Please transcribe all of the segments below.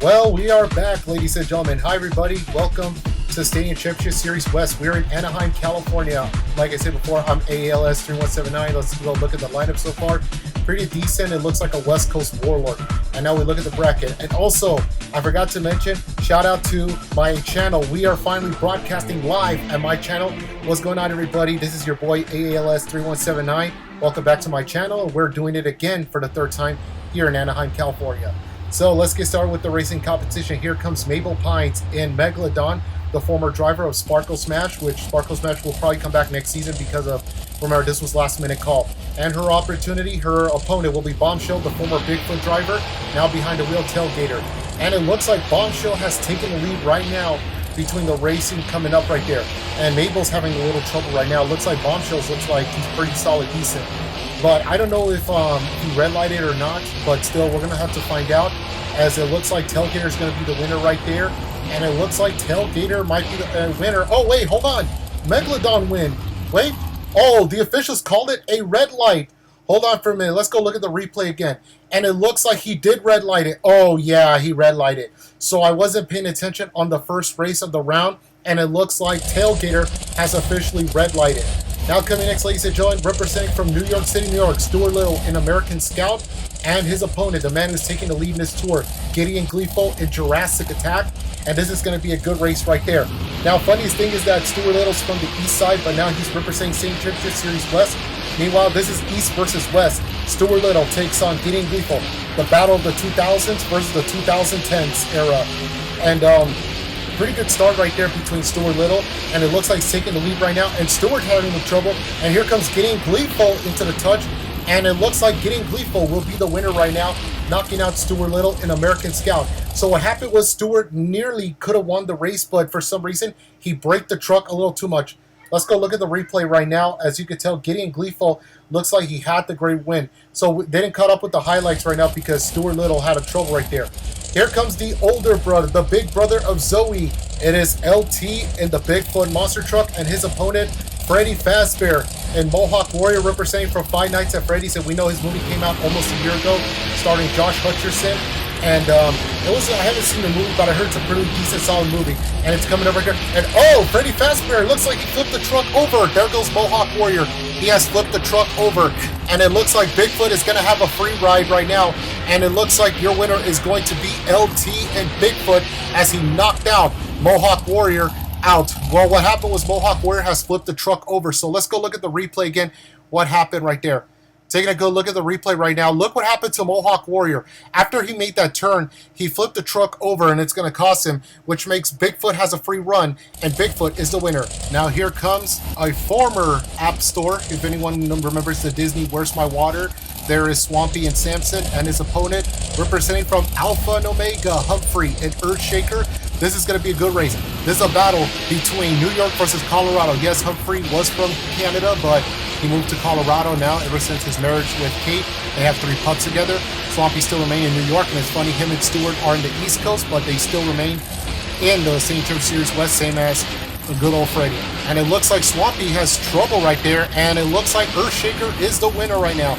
Well, we are back, ladies and gentlemen. Hi, everybody. Welcome to Stadium Championship Series West. We're in Anaheim, California. Like I said before, I'm ALS 3179. Let's go look at the lineup so far. Pretty decent. It looks like a West Coast warlord. And now we look at the bracket. And also, I forgot to mention, shout out to my channel. We are finally broadcasting live at my channel. What's going on, everybody? This is your boy ALS 3179. Welcome back to my channel. We're doing it again for the third time here in Anaheim, California. So let's get started with the racing competition. Here comes Maple Pines in nickelodeon, the former driver of Sparkle Smash, which Sparkle Smash will probably come back next season because of, remember, this was last minute call. And her opportunity, her opponent will be Bombshell, the former Bigfoot driver, now behind the wheel Tailgater. And it looks like Bombshell has taken the lead right now between the racing coming up right there. And Mabel's having a little trouble right now. It looks like Bombshell's looks like he's pretty solid, decent. But I don't know if he red lighted or not, but still we're going to have to find out, as it looks like Tailgater is going to be the winner right there. And it looks like Tailgater might be the winner. Oh, wait, hold on. Megalodon win. Wait. Oh, the officials called it a red light. Hold on for a minute. Let's go look at the replay again. And it looks like he did red light it. Oh, yeah, he red lighted. So I wasn't paying attention on the first race of the round. And it looks like Tailgater has officially red lighted. Now coming next, ladies and gentlemen, representing from New York City, New York, Stuart Little, an American Scout, and his opponent, the man who's taking the lead in this tour, Gideon Gleeful in Jurassic Attack. And this is going to be a good race right there. Now, funniest thing is that Stuart Little's from the east side, but now he's representing St. Championship Series West. Meanwhile, this is East versus West. Stuart Little takes on Gideon Gleeful. The battle of the 2000s versus the 2010s era. And pretty good start right there between Stuart Little, and it looks like he's taking the lead right now, and Stuart having the trouble, and here comes Gideon Gleeful into the touch, and it looks like Gideon Gleeful will be the winner right now, knocking out Stuart Little in American Scout. So what happened was Stuart nearly could have won the race, but for some reason, he braked the truck a little too much. Let's go look at the replay right now. As you can tell, Gideon Gleeful looks like he had the great win. So they didn't cut up with the highlights right now because Stuart Little had a trouble right there. Here comes the older brother, the big brother of Zoe. It is LT in the Bigfoot monster truck, and his opponent, Freddy Fazbear, and Mohawk Warrior, representing from Five Nights at Freddy's. And we know his movie came out almost a year ago, starring Josh Hutcherson. And I haven't seen the movie, but I heard it's a pretty decent, solid movie. And it's coming up right here. And oh, Freddy Fazbear, looks like he flipped the truck over. There goes Mohawk Warrior. He has flipped the truck over. And it looks like Bigfoot is going to have a free ride right now. And it looks like your winner is going to be LT and Bigfoot as he knocked out Mohawk Warrior out. Well, what happened was Mohawk Warrior has flipped the truck over. So let's go look at the replay again. What happened right there? Taking a good look at the replay right now. Look what happened to Mohawk Warrior. After he made that turn, he flipped the truck over, and it's going to cost him, which makes Bigfoot has a free run, and Bigfoot is the winner. Now here comes a former App Store. If anyone remembers the Disney Where's My Water, there is Swampy and Samson, and his opponent, representing from Alpha and Omega, Humphrey and Earthshaker. This is going to be a good race. This is a battle between New York versus Colorado. Yes, Humphrey was from Canada, but he moved to Colorado now ever since his marriage with Kate. They have 3 pups together. Swampy still remain in New York, and it's funny, him and Stewart are in the East Coast, but they still remain in the St. Championship Series West, same as a good old Freddy. And it looks like Swampy has trouble right there, and it looks like Earthshaker is the winner right now.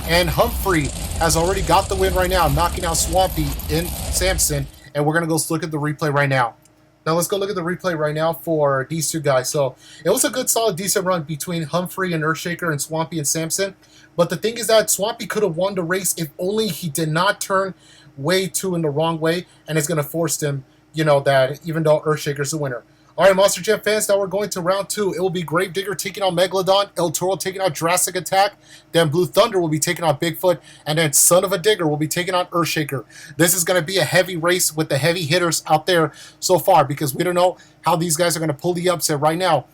And Humphrey has already got the win right now, knocking out Swampy and Samson. And we're going to go look at the replay right now. Now let's go look at the replay right now for these two guys. So it was a good, solid, decent run between Humphrey and Earthshaker and Swampy and Samson. But the thing is that Swampy could have won the race if only he did not turn way too in the wrong way. And it's going to force him, you know, that even though Earthshaker's the winner. All right, Monster Jam fans, now we're going to round 2. It will be Gravedigger taking on Megalodon, El Toro taking on Jurassic Attack, then Blue Thunder will be taking on Bigfoot, and then Son of a Digger will be taking on Earthshaker. This is going to be a heavy race with the heavy hitters out there so far because we don't know how these guys are going to pull the upset right now.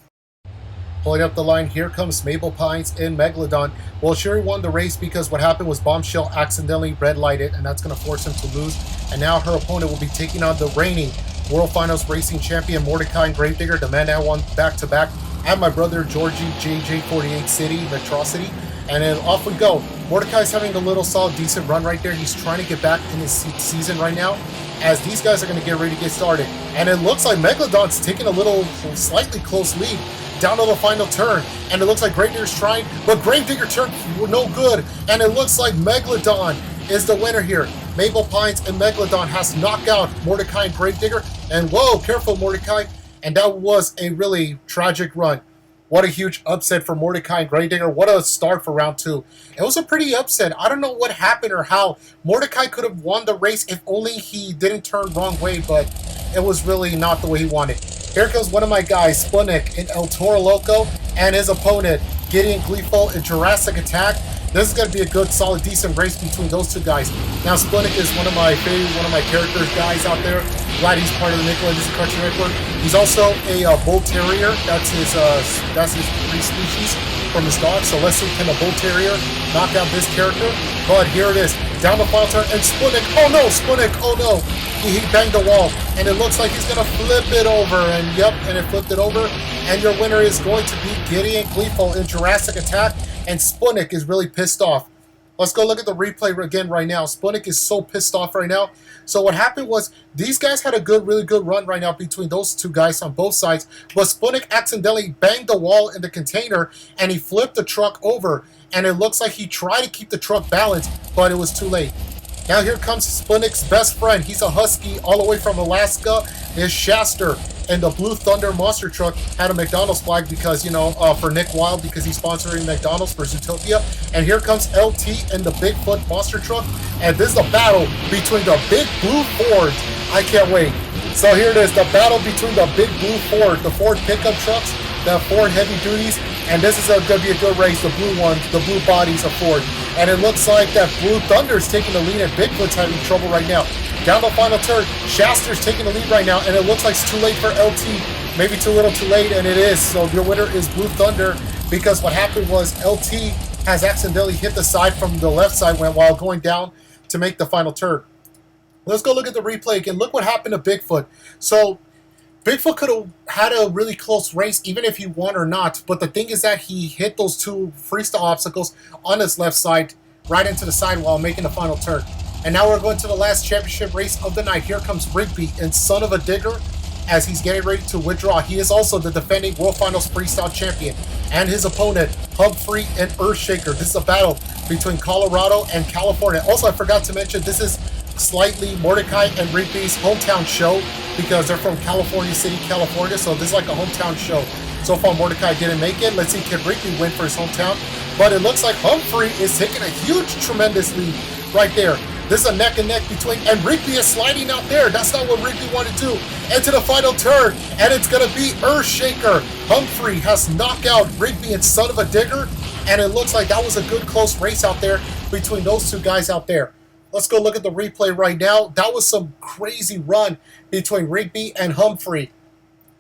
Pulling up the line, here comes Maple Pines in Megalodon. Well, Sherry won the race because what happened was Bombshell accidentally red lighted, and that's going to force him to lose. And now her opponent will be taking on the reigning World Finals Racing Champion Mordecai and Gravedigger, the man that won back-to-back, and my brother Georgie JJ48 City, Metrocity. And then off we go. Mordecai's having a little solid, decent run right there. He's trying to get back in his season right now, as these guys are going to get ready to get started. And it looks like Megalodon's taking a little, slightly close lead down to the final turn. And it looks like Gravedigger's trying, but Gravedigger turned no good. And it looks like Megalodon is the winner here. Mabel Pines and Megalodon has knocked out Mordecai and Gravedigger. And whoa, careful Mordecai. And that was a really tragic run. What a huge upset for Mordecai and Gravedigger. What a start for round 2. It was a pretty upset. I don't know what happened or how. Mordecai could have won the race if only he didn't turn wrong way, but it was really not the way he wanted. Here comes one of my guys, Sputnik in El Toro Loco, and his opponent, Gideon Gleeful in Jurassic Attack. This is going to be a good, solid, decent race between those two guys. Now, Sputnik is one of my favorite, one of my characters guys out there. Glad he's part of the nickelodeon Cartoon Network. He's also a Bull Terrier. That's his breed species from his dog. So let's see, can the Bull Terrier knock out this character? But here it is, down the final turn, and Sputnik, oh no, Sputnik, oh no. He banged the wall, and it looks like he's going to flip it over, and yep, and it flipped it over. And your winner is going to be Gideon Gleeful in Jurassic Attack, and Sputnik is really pissed off. Let's go look at the replay again right now. Sputnik is so pissed off right now. So what happened was, these guys had a really good run right now between those two guys on both sides, but Sputnik accidentally banged the wall in the container, and he flipped the truck over, and it looks like he tried to keep the truck balanced, but it was too late. Now here comes Sputnik's best friend. He's a husky all the way from Alaska. Is Shaster. And the Blue Thunder monster truck had a McDonald's flag because, you know, for Nick Wilde, because he's sponsoring McDonald's for Zootopia. And here comes LT and the Bigfoot monster truck. And this is a battle between the big blue Fords. I can't wait. So here it is, the battle between the big blue Ford, the Ford pickup trucks, the Ford heavy duties. And this is going to be a good race, the blue ones, the blue bodies of Ford. And it looks like that Blue Thunder's taking the lead and Bigfoot's having trouble right now. Down the final turn, Shaster's taking the lead right now, and it looks like it's too late for LT. Maybe too little too late, and it is. So your winner is Blue Thunder, because what happened was LT has accidentally hit the side from the left side while going down to make the final turn. Let's go look at the replay again. Look what happened to Bigfoot. So Bigfoot could have had a really close race, even if he won or not. But the thing is that he hit those two freestyle obstacles on his left side, right into the side while making the final turn. And now we're going to the last championship race of the night. Here comes Rigby and Son of a Digger as he's getting ready to withdraw. He is also the defending World Finals Freestyle Champion. And his opponent, Humphrey and Earthshaker. This is a battle between Colorado and California. Also, I forgot to mention, this is slightly Mordecai and Rigby's hometown show, because they're from California City, California, so this is like a hometown show. So far, Mordecai didn't make it. Let's see, can Rigby win for his hometown? But it looks like Humphrey is taking a huge, tremendous lead right there. This is a neck and neck between, and Rigby is sliding out there. That's not what Rigby wanted to do. Into the final turn, and it's going to be Earthshaker. Humphrey has knocked out Rigby and Son of a Digger, and it looks like that was a good close race out there between those two guys out there. Let's go look at the replay right now. That was some crazy run between Rigby and Humphrey.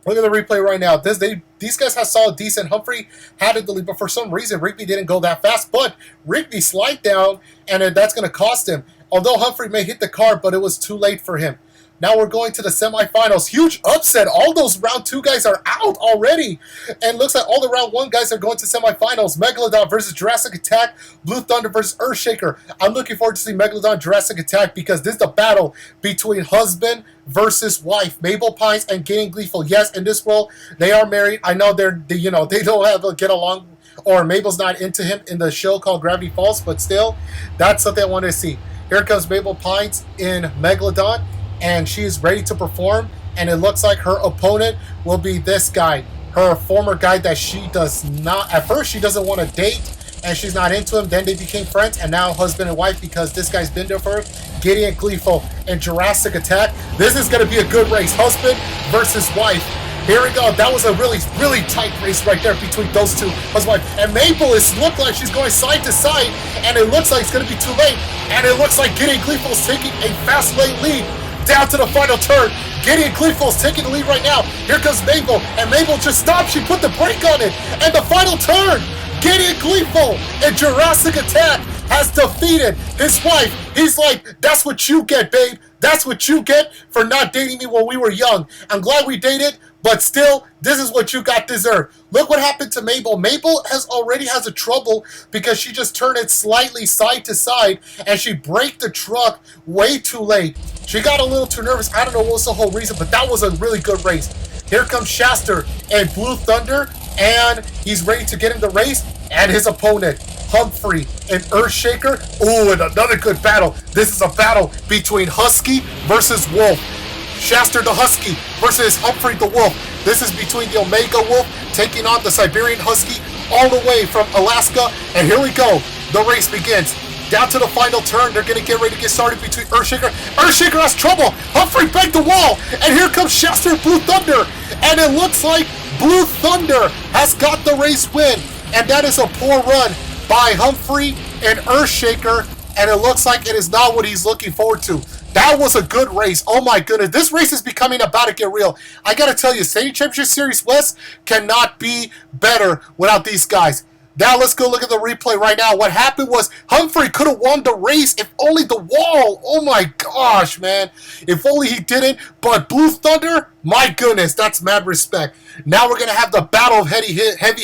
Look at the replay right now. These guys had solid, decent. Humphrey had it the lead, but for some reason, Rigby didn't go that fast. But Rigby slid down, and that's going to cost him. Although Humphrey may hit the car, but it was too late for him. Now we're going to the semifinals. Huge upset. All those round 2 guys are out already. And looks like all the round 1 guys are going to semifinals. Megalodon versus Jurassic Attack. Blue Thunder versus Earthshaker. I'm looking forward to see Megalodon Jurassic Attack, because this is the battle between husband versus wife. Mabel Pines and Gideon Gleeful. Yes, in this world, they are married. I know they don't have to get along, or Mabel's not into him in the show called Gravity Falls, but still, that's something I wanted to see. Here comes Mabel Pines in Megalodon, and she is ready to perform, and it looks like her opponent will be this guy, her former guy that she does not, at first she doesn't want to date, and she's not into him. Then they became friends, and now husband and wife, because this guy's been there for her. Gideon Gleeful and Jurassic Attack. This is going to be a good race, husband versus wife. Here we go. That was a really tight race right there between those two, husband and wife. And Mabel looked like she's going side to side, and it looks like it's going to be too late. And it looks like Gideon Gleeful is taking a fast lane lead. Down to the final turn. Gideon Gleeful is taking the lead right now. Here comes Mabel, and Mabel just stopped. She put the brake on it. And the final turn, Gideon Gleeful and Jurassic Attack has defeated his wife. He's like, that's what you get, babe. That's what you get for not dating me when we were young. I'm glad we dated, but still, this is what you got deserved. Look what happened to Mabel. Mabel already has a trouble because she just turned it slightly side to side, and she braked the truck way too late. She got a little too nervous. I don't know what was the whole reason, but that was a really good race. Here comes Shaster and Blue Thunder, and he's ready to get in the race, and his opponent, Humphrey and Earthshaker. Ooh, and another good battle. This is a battle between Husky versus Wolf. Shaster the Husky versus Humphrey the Wolf. This is between the Omega Wolf taking on the Siberian Husky all the way from Alaska. And here we go. The race begins. Down to the final turn. They're going to get ready to get started between Earthshaker. Earthshaker has trouble. Humphrey backed the wall. And here comes Shaster and Blue Thunder. And it looks like Blue Thunder has got the race win. And that is a poor run by Humphrey and Earthshaker. And it looks like it is not what he's looking forward to. That was a good race. Oh my goodness. This race is becoming about to get real. I got to tell you, Stadium Championship Series West cannot be better without these guys. Now let's go look at the replay right now. What happened was Humphrey could have won the race if only the wall. Oh my gosh, man. If only he didn't. But Blue Thunder, my goodness, that's mad respect. Now we're going to have the battle of heavy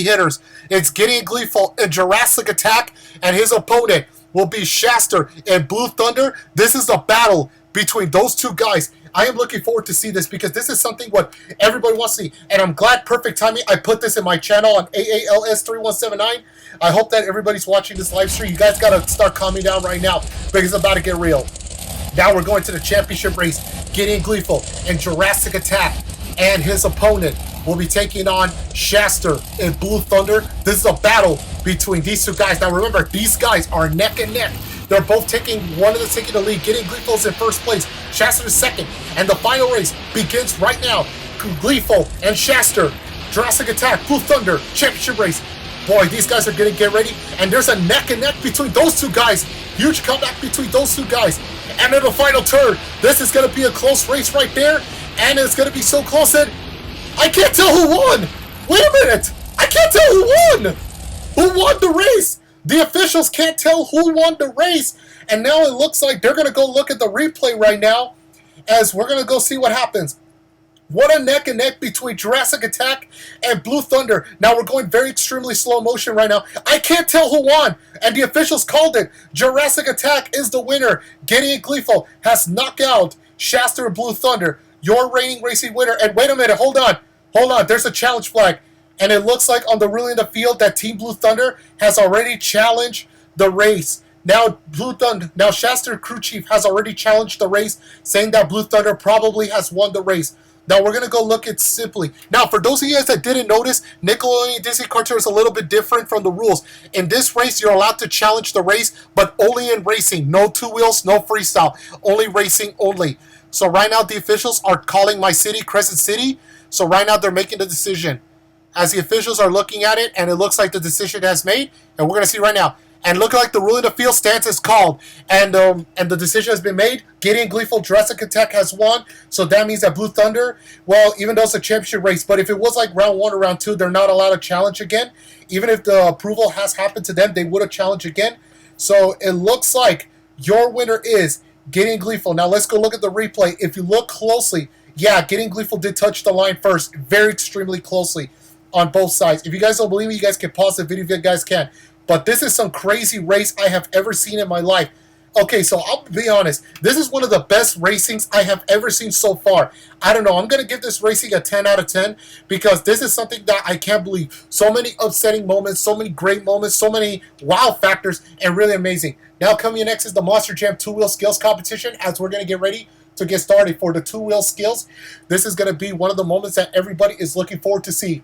hitters. It's Gideon Gleeful and Jurassic Attack, and his opponent will be Shaster and Blue Thunder. This is a battle between those two guys. I am looking forward to see this because this is something what everybody wants to see. And I'm glad, perfect timing, I put this in my channel on AALS3179. I hope that everybody's watching this live stream. You guys got to start calming down right now because it's about to get real. Now we're going to the championship race. Gideon Gleeful and Jurassic Attack and his opponent will be taking on Shaster and Blue Thunder. This is a battle between these two guys. Now remember, these guys are neck and neck. They're both taking the lead. Gideon Gleeful's in first place. Shaster is second. And the final race begins right now. Gleeful and Shaster. Jurassic Attack, Blue Thunder, championship race. Boy, these guys are going to get ready. And there's a neck and neck between those two guys. Huge comeback between those two guys. And in the final turn, this is going to be a close race right there. And it's going to be so close that I can't tell who won. Wait a minute. I can't tell who won. Who won the race? The officials can't tell who won the race. And now it looks like they're going to go look at the replay right now as we're going to go see what happens. What a neck and neck between Jurassic Attack and Blue Thunder. Now we're going very extremely slow motion right now. I can't tell who won. And the officials called it. Jurassic Attack is the winner. Gideon Gleeful has knocked out Shaster and Blue Thunder. Your reigning racing winner. And wait a minute. Hold on. Hold on. There's a challenge flag. And it looks like on the ruling of the field that Team Blue Thunder has already challenged the race. Now Shaster Crew Chief has already challenged the race, saying that Blue Thunder probably has won the race. Now we're going to go look at simply. Now for those of you guys that didn't notice, Nickelodeon Disney Cartoon is a little bit different from the rules. In this race, you're allowed to challenge the race, but only in racing. No two wheels, no freestyle. Only racing only. So right now the officials are calling my city, Crescent City. So right now they're making the decision. As the officials are looking at it, and it looks like the decision has made, and we're going to see right now. And look like the ruling of the field stance is called, and the decision has been made. Gideon Gleeful, Jurassic Attack has won, so that means that Blue Thunder, well, even though it's a championship race, but if it was like round 1 or round 2, they're not allowed to challenge again. Even if the approval has happened to them, they would have challenged again. So it looks like your winner is Gideon Gleeful. Now let's go look at the replay. If you look closely, yeah, Gideon Gleeful did touch the line first, very extremely closely on both sides. If you guys don't believe me, you guys can pause the video if you guys can. But this is some crazy race I have ever seen in my life. Okay, so I'll be honest. This is one of the best racings I have ever seen so far. I don't know. I'm going to give this racing a 10 out of 10 because this is something that I can't believe. So many upsetting moments, so many great moments, so many wow factors, and really amazing. Now coming next is the Monster Jam 2-wheel skills competition as we're going to get ready to get started for the 2-wheel skills. This is going to be one of the moments that everybody is looking forward to see.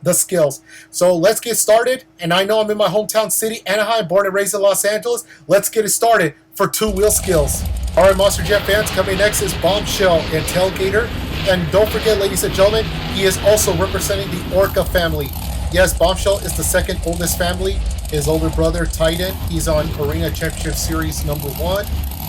The skills. So let's get started. And I know I'm in my hometown city, Anaheim, born and raised in Los Angeles. Let's get it started for 2-wheel skills. All right, Monster Jam fans, coming next is Bombshell and Tailgater. And don't forget, ladies and gentlemen, he is also representing the Orca family. Yes, Bombshell is the second oldest family. His older brother, Titan, he's on Arena Championship Series number 1.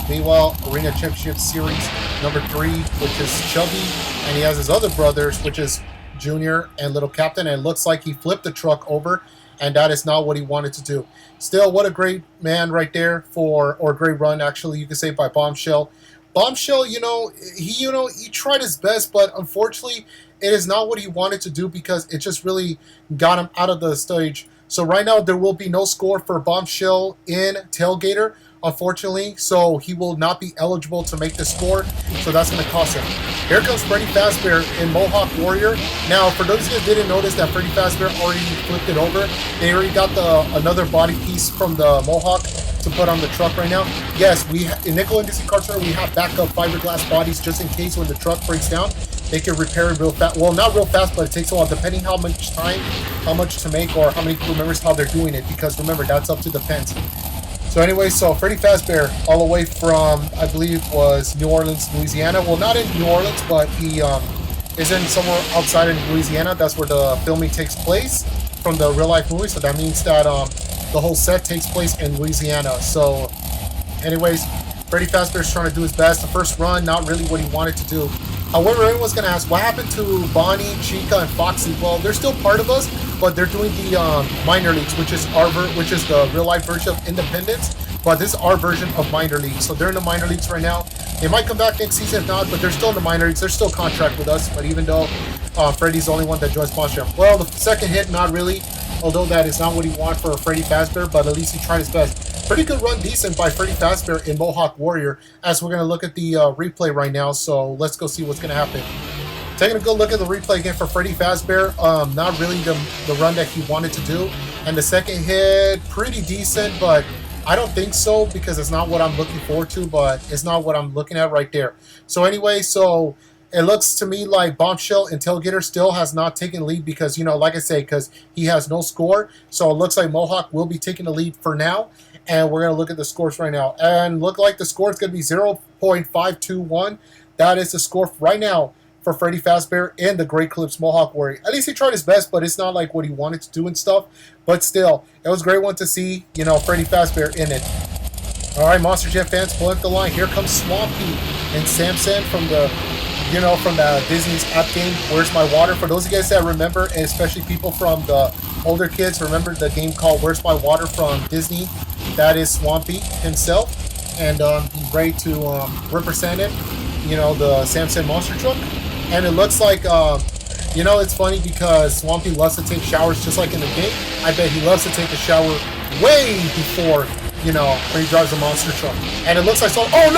Meanwhile, Arena Championship Series number 3, which is Chubby. And he has his other brothers, which is Junior and Little Captain, and it looks like he flipped the truck over, and that is not what he wanted to do. Still, what a great man right there or great run, actually, you could say, by Bombshell. Bombshell, he tried his best, but unfortunately, it is not what he wanted to do because it just really got him out of the stage. So right now, there will be no score for Bombshell in Tailgater. unfortunately, so he will not be eligible to make the score, so that's going to cost him. Here comes Freddy Fazbear in Mohawk Warrior. Now, for those of you that didn't notice that Freddy Fazbear already flipped it over, they already got another body piece from the Mohawk to put on the truck right now. Yes, in NDaC cartridge we have backup fiberglass bodies just in case when the truck breaks down. They can repair it real fast. Well, not real fast, but it takes a while depending how much time, how much to make, or how many crew members, how they're doing it. Because remember, that's up to the fence. So anyway, so Freddy Fazbear, all the way from, I believe, was New Orleans, Louisiana. Well, not in New Orleans, but he is in somewhere outside of Louisiana. That's where the filming takes place from the real-life movie. So that means that the whole set takes place in Louisiana. So anyways, Freddy Fazbear is trying to do his best. The first run, not really what he wanted to do. However, everyone's going to ask, what happened to Bonnie, Chica, and Foxy? Well, they're still part of us, but they're doing the minor leagues, which is the real-life version of Independence. But this is our version of minor leagues. So they're in the minor leagues right now. They might come back next season if not, but they're still in the minor leagues. They're still contract with us. But even though Freddy's the only one that joins Monster, well, the second hit, not really. Although that is not what he wanted for Freddy Fazbear, but at least he tried his best. Pretty good run, decent by Freddy Fazbear in Mohawk Warrior. As we're going to look at the replay right now, so let's go see what's going to happen. Taking a good look at the replay again for Freddy Fazbear. Not really the run that he wanted to do. And the second hit, pretty decent, but I don't think so because it's not what I'm looking forward to, but it's not what I'm looking at right there. So anyway, so it looks to me like Bombshell and Tailgater still has not taken lead because, you know, like I say, because he has no score. So it looks like Mohawk will be taking the lead for now. And we're going to look at the scores right now. And look like the score is going to be 0.521. That is the score right now for Freddy Fazbear and the Great Clips Mohawk Warrior. At least he tried his best, but it's not like what he wanted to do and stuff. But still, it was a great one to see, you know, Freddy Fazbear in it. All right, Monster Jam fans, pull up the line. Here comes Swampy and Samson from the, you know, from the Disney's app game, Where's My Water? For those of you guys that remember, and especially people from the older kids, remember the game called Where's My Water from Disney? That is Swampy himself. And he's ready to represent it, you know, the Samson monster truck. And it looks like, you know, it's funny because Swampy loves to take showers just like in the game. I bet he loves to take a shower way before, you know, when he drives a monster truck. And it looks like, oh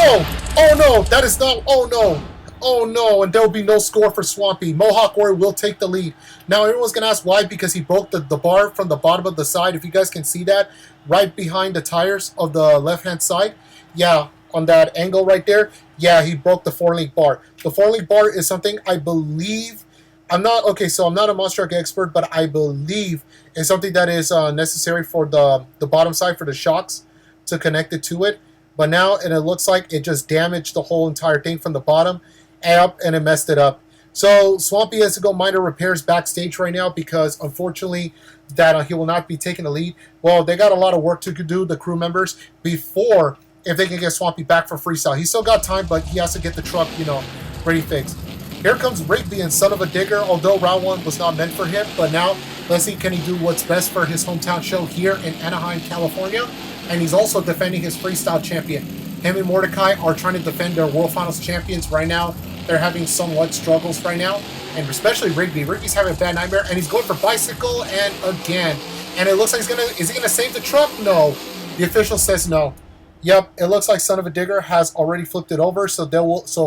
no, that is not, oh no, and there will be no score for Swampy. Mohawk Warrior will take the lead. Now, everyone's going to ask why, because he broke the bar from the bottom of the side. If you guys can see that, right behind the tires of the left-hand side. Yeah, on that angle right there. Yeah, he broke the 4-link bar. The 4-link bar is something I believe, I'm not a monster truck expert, but I believe it's something that is necessary for the bottom side for the shocks to connect it to it. But now, and it looks like it just damaged the whole entire thing from the bottom up, and it messed it up. So Swampy has to go minor repairs backstage right now because unfortunately that he will not be taking the lead. Well, they got a lot of work to do, the crew members, before if they can get Swampy back for freestyle. He's still got time, but he has to get the truck, you know, ready fixed. Here comes Rigby and Son of a Digger, although round one was not meant for him. But now, let's see, can he do what's best for his hometown show here in Anaheim, California? And he's also defending his freestyle champion. Him and Mordecai are trying to defend their World Finals champions right now. They're having somewhat struggles right now. And especially Rigby. Rigby's having a bad nightmare, and he's going for bicycle, and again. And it looks like is he going to save the truck? No. The official says no. Yep, it looks like Son of a Digger has already flipped it over, so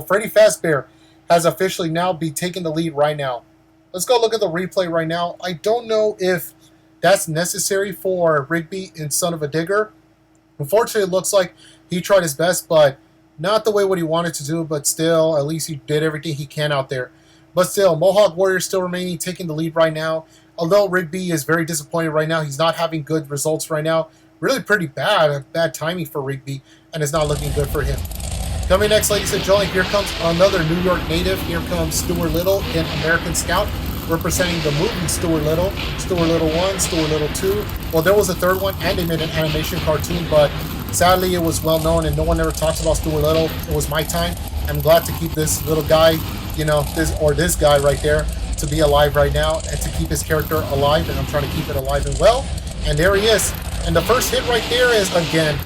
Freddy Fazbear has officially now be taking the lead right now. Let's go look at the replay right now. I don't know if that's necessary for Rigby and Son of a Digger. Unfortunately, it looks like he tried his best, but not the way what he wanted to do, but still, at least he did everything he can out there. But still, Mohawk Warrior still remaining, taking the lead right now. Although Rigby is very disappointed right now, he's not having good results right now. Really pretty bad timing for Rigby, and it's not looking good for him. Coming next, ladies and gentlemen, here comes another New York native. Here comes Stuart Little in American Scout, representing the movie Stuart Little. Stuart Little 1, Stuart Little 2. Well, there was a third one, and they made an animation cartoon, but sadly it was well known, and no one ever talks about Stuart Little. It was my time. I'm glad to keep this little guy, you know, this guy right there, to be alive right now, and to keep his character alive, and I'm trying to keep it alive and well. And there he is. And the first hit right there is, again,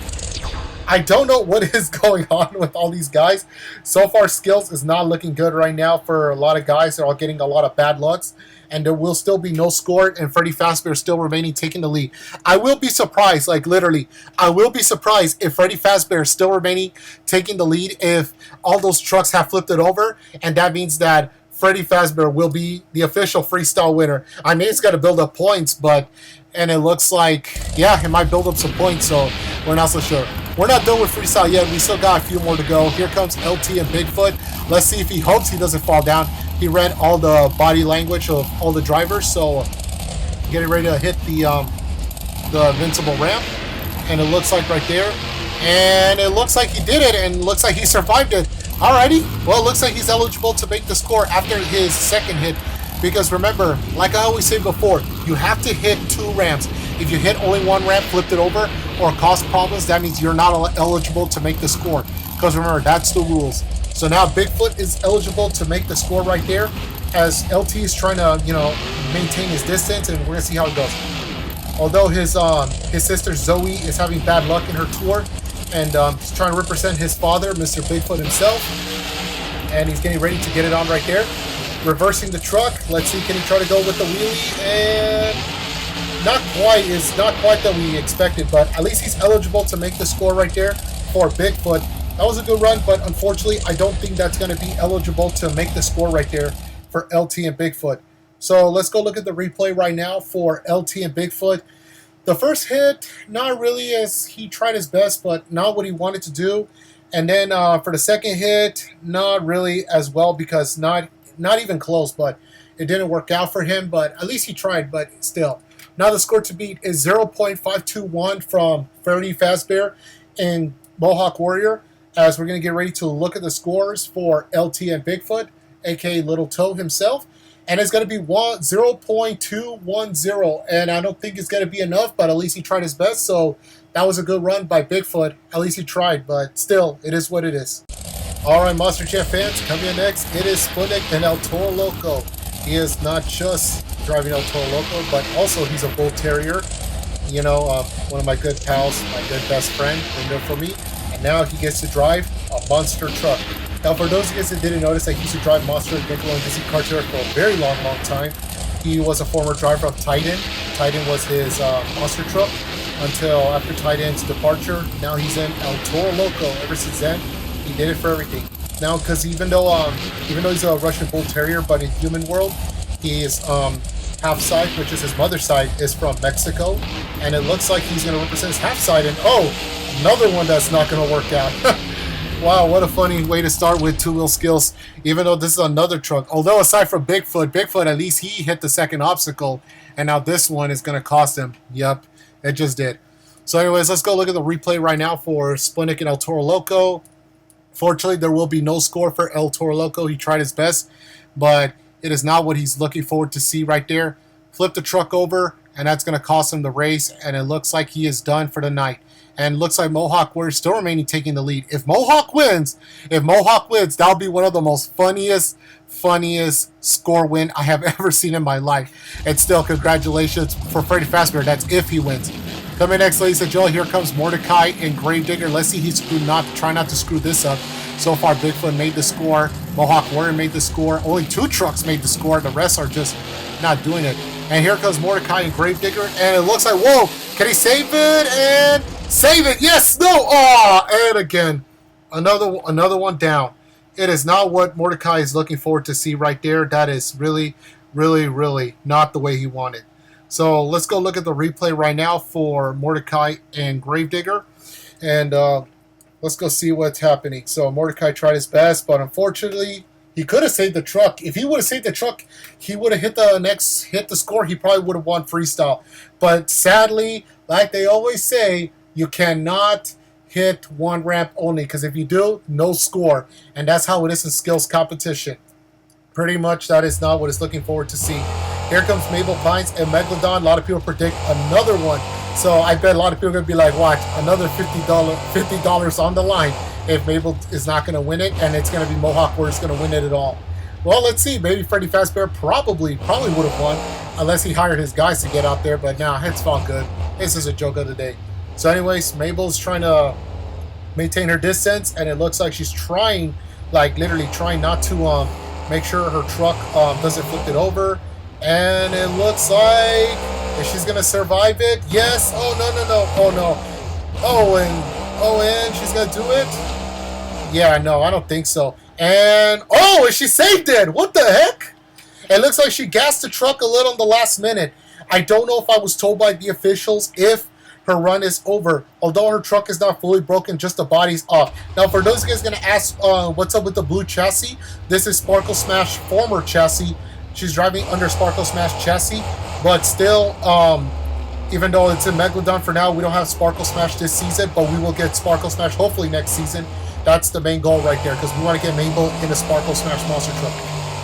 I don't know what is going on with all these guys. So far, skills is not looking good right now for a lot of guys. They're all getting a lot of bad lucks, and there will still be no score, and Freddy Fazbear still remaining taking the lead. I will be surprised, like literally, I will be surprised if Freddy Fazbear is still remaining taking the lead if all those trucks have flipped it over, and that means that Freddy Fazbear will be the official freestyle winner. I mean, it's got to build up points, but, and it looks like, yeah, it might build up some points, so we're not so sure. We're not done with freestyle yet. We still got a few more to go. Here comes LT and Bigfoot. Let's see if he hopes he doesn't fall down. He read all the body language of all the drivers, so getting ready to hit the invincible ramp, and it looks like right there, and it looks like he did it, and it looks like he survived it. Alrighty, well, it looks like he's eligible to make the score after his second hit, because remember, like I always say before, you have to hit 2 ramps. If you hit only 1 ramp, flipped it over, or cause problems, that means you're not eligible to make the score, because remember, that's the rules. So now Bigfoot is eligible to make the score right there, as LT is trying to, you know, maintain his distance, and we're gonna see how it goes. Although his sister Zoe is having bad luck in her tour, and he's trying to represent his father, Mr. Bigfoot himself, and he's getting ready to get it on right there. Reversing the truck. Let's see, can he try to go with the wheelie? And not quite. It's not quite that we expected, but at least he's eligible to make the score right there for Bigfoot. That was a good run, but unfortunately, I don't think that's going to be eligible to make the score right there for LT and Bigfoot. So let's go look at the replay right now for LT and Bigfoot. The first hit, not really, as he tried his best, but not what he wanted to do. And then for the second hit, not really as well, because not even close, but it didn't work out for him. But at least he tried, but still. Now the score to beat is 0.521 from Freddy Fazbear and Mohawk Warrior, as we're going to get ready to look at the scores for LT and Bigfoot, aka Little Toe himself. And it's going to be 0.210, and I don't think it's going to be enough, but at least he tried his best, so that was a good run by Bigfoot. At least he tried, but still, it is what it is. Alright, Monster Jam fans, coming in next, it is Bqlistic and El Toro Loco. He is not just driving El Toro Loco, but also he's a Bull Terrier. You know, one of my good pals, my good best friend, been there for me, and now he gets to drive a monster truck. Now, for those of you guys that didn't notice, I used to drive Monster, Nickelodeon, DC Carter for a very long time. He was a former driver of Titan. Titan was his monster truck until after Titan's departure. Now he's in El Toro Loco. Ever since then, he did it for everything. Now, because even though he's a Russian Bull Terrier, but in human world, he is half side, which is his mother's side, is from Mexico, and it looks like he's going to represent his half side. And oh, another one that's not going to work out. Wow, what a funny way to start with two-wheel skills, even though this is another truck. Although aside from Bigfoot, at least he hit the second obstacle, and now this one is going to cost him. Yep, it just did. So anyways, let's go look at the replay right now for Bqlistic and El Toro Loco. Fortunately, there will be no score for El Toro Loco. He tried his best, but it is not what he's looking forward to see right there. Flip the truck over, and that's going to cost him the race, and it looks like he is done for the night. And looks like Mohawk Warrior still remaining taking the lead. If Mohawk wins, that'll be one of the most funniest score win I have ever seen in my life. And still, congratulations for Freddy Fazbear. That's if he wins. Coming next, ladies and gentlemen, here comes Mordecai and Gravedigger. Let's see try not to screw this up. So far, Bigfoot made the score. Mohawk Warrior made the score. Only 2 trucks made the score. The rest are just not doing it. And here comes Mordecai and Gravedigger. And it looks like, whoa, can he save it? And save it. Yes, no. Oh, and again, another one down. It is not what Mordecai is looking forward to see right there. That is really, really, really not the way he wanted. So let's go look at the replay right now for Mordecai and Gravedigger. And let's go see what's happening. So Mordecai tried his best, but unfortunately, he could have saved the truck. If he would have saved the truck, he would have hit the score. He probably would have won freestyle. But sadly, like they always say, you cannot hit one ramp only, because if you do, no score. And that's how it is in skills competition. Pretty much that is not what it's looking forward to see. Here comes Mabel Pines and Megalodon. A lot of people predict another one. So I bet a lot of people are going to be like, watch, another $50 on the line if Mabel is not going to win it, and it's going to be Mohawk Warrior is going to win it at all. Well, let's see. Maybe Freddy Fazbear probably would have won, unless he hired his guys to get out there. But nah, it's all good. This is a joke of the day. So anyways, Mabel's trying to maintain her distance, and it looks like she's trying, like literally trying not to make sure her truck doesn't flip it over. And it looks like if she's gonna survive it. Yes. Oh no. Oh no. And she's gonna do it. Yeah, no, I don't think so. And oh, and she saved it. What the heck? It looks like she gassed the truck a little in the last minute. I don't know if I was told by the officials if her run is over. Although her truck is not fully broken, just the body's off. Now, for those guys gonna ask what's up with the blue chassis, this is Sparkle Smash former chassis. She's driving under Sparkle Smash chassis, but still, even though it's in Megalodon for now, we don't have Sparkle Smash this season, but we will get Sparkle Smash hopefully next season. That's the main goal right there, because we want to get Mabel in a Sparkle Smash monster truck.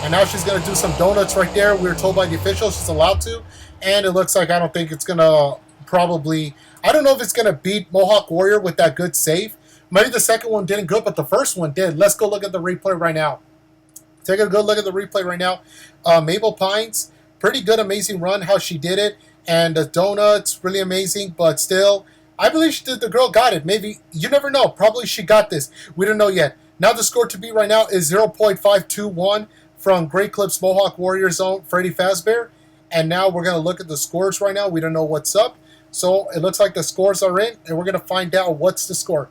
And now she's going to do some donuts right there. We were told by the officials she's allowed to, and it looks like I don't think it's going to probably... I don't know if it's going to beat Mohawk Warrior with that good save. Maybe the second one didn't good, but the first one did. Let's go look at the replay right now. Take a good look at the replay right now. Mabel Pines, pretty good, amazing run, how she did it. And the donuts, really amazing, but still... I believe the girl got it. Maybe, you never know. Probably she got this. We don't know yet. Now the score to beat right now is 0.521 from Great Clips Mohawk Warrior Zone, Freddy Fazbear. And now we're going to look at the scores right now. We don't know what's up. So it looks like the scores are in, and we're going to find out what's the score.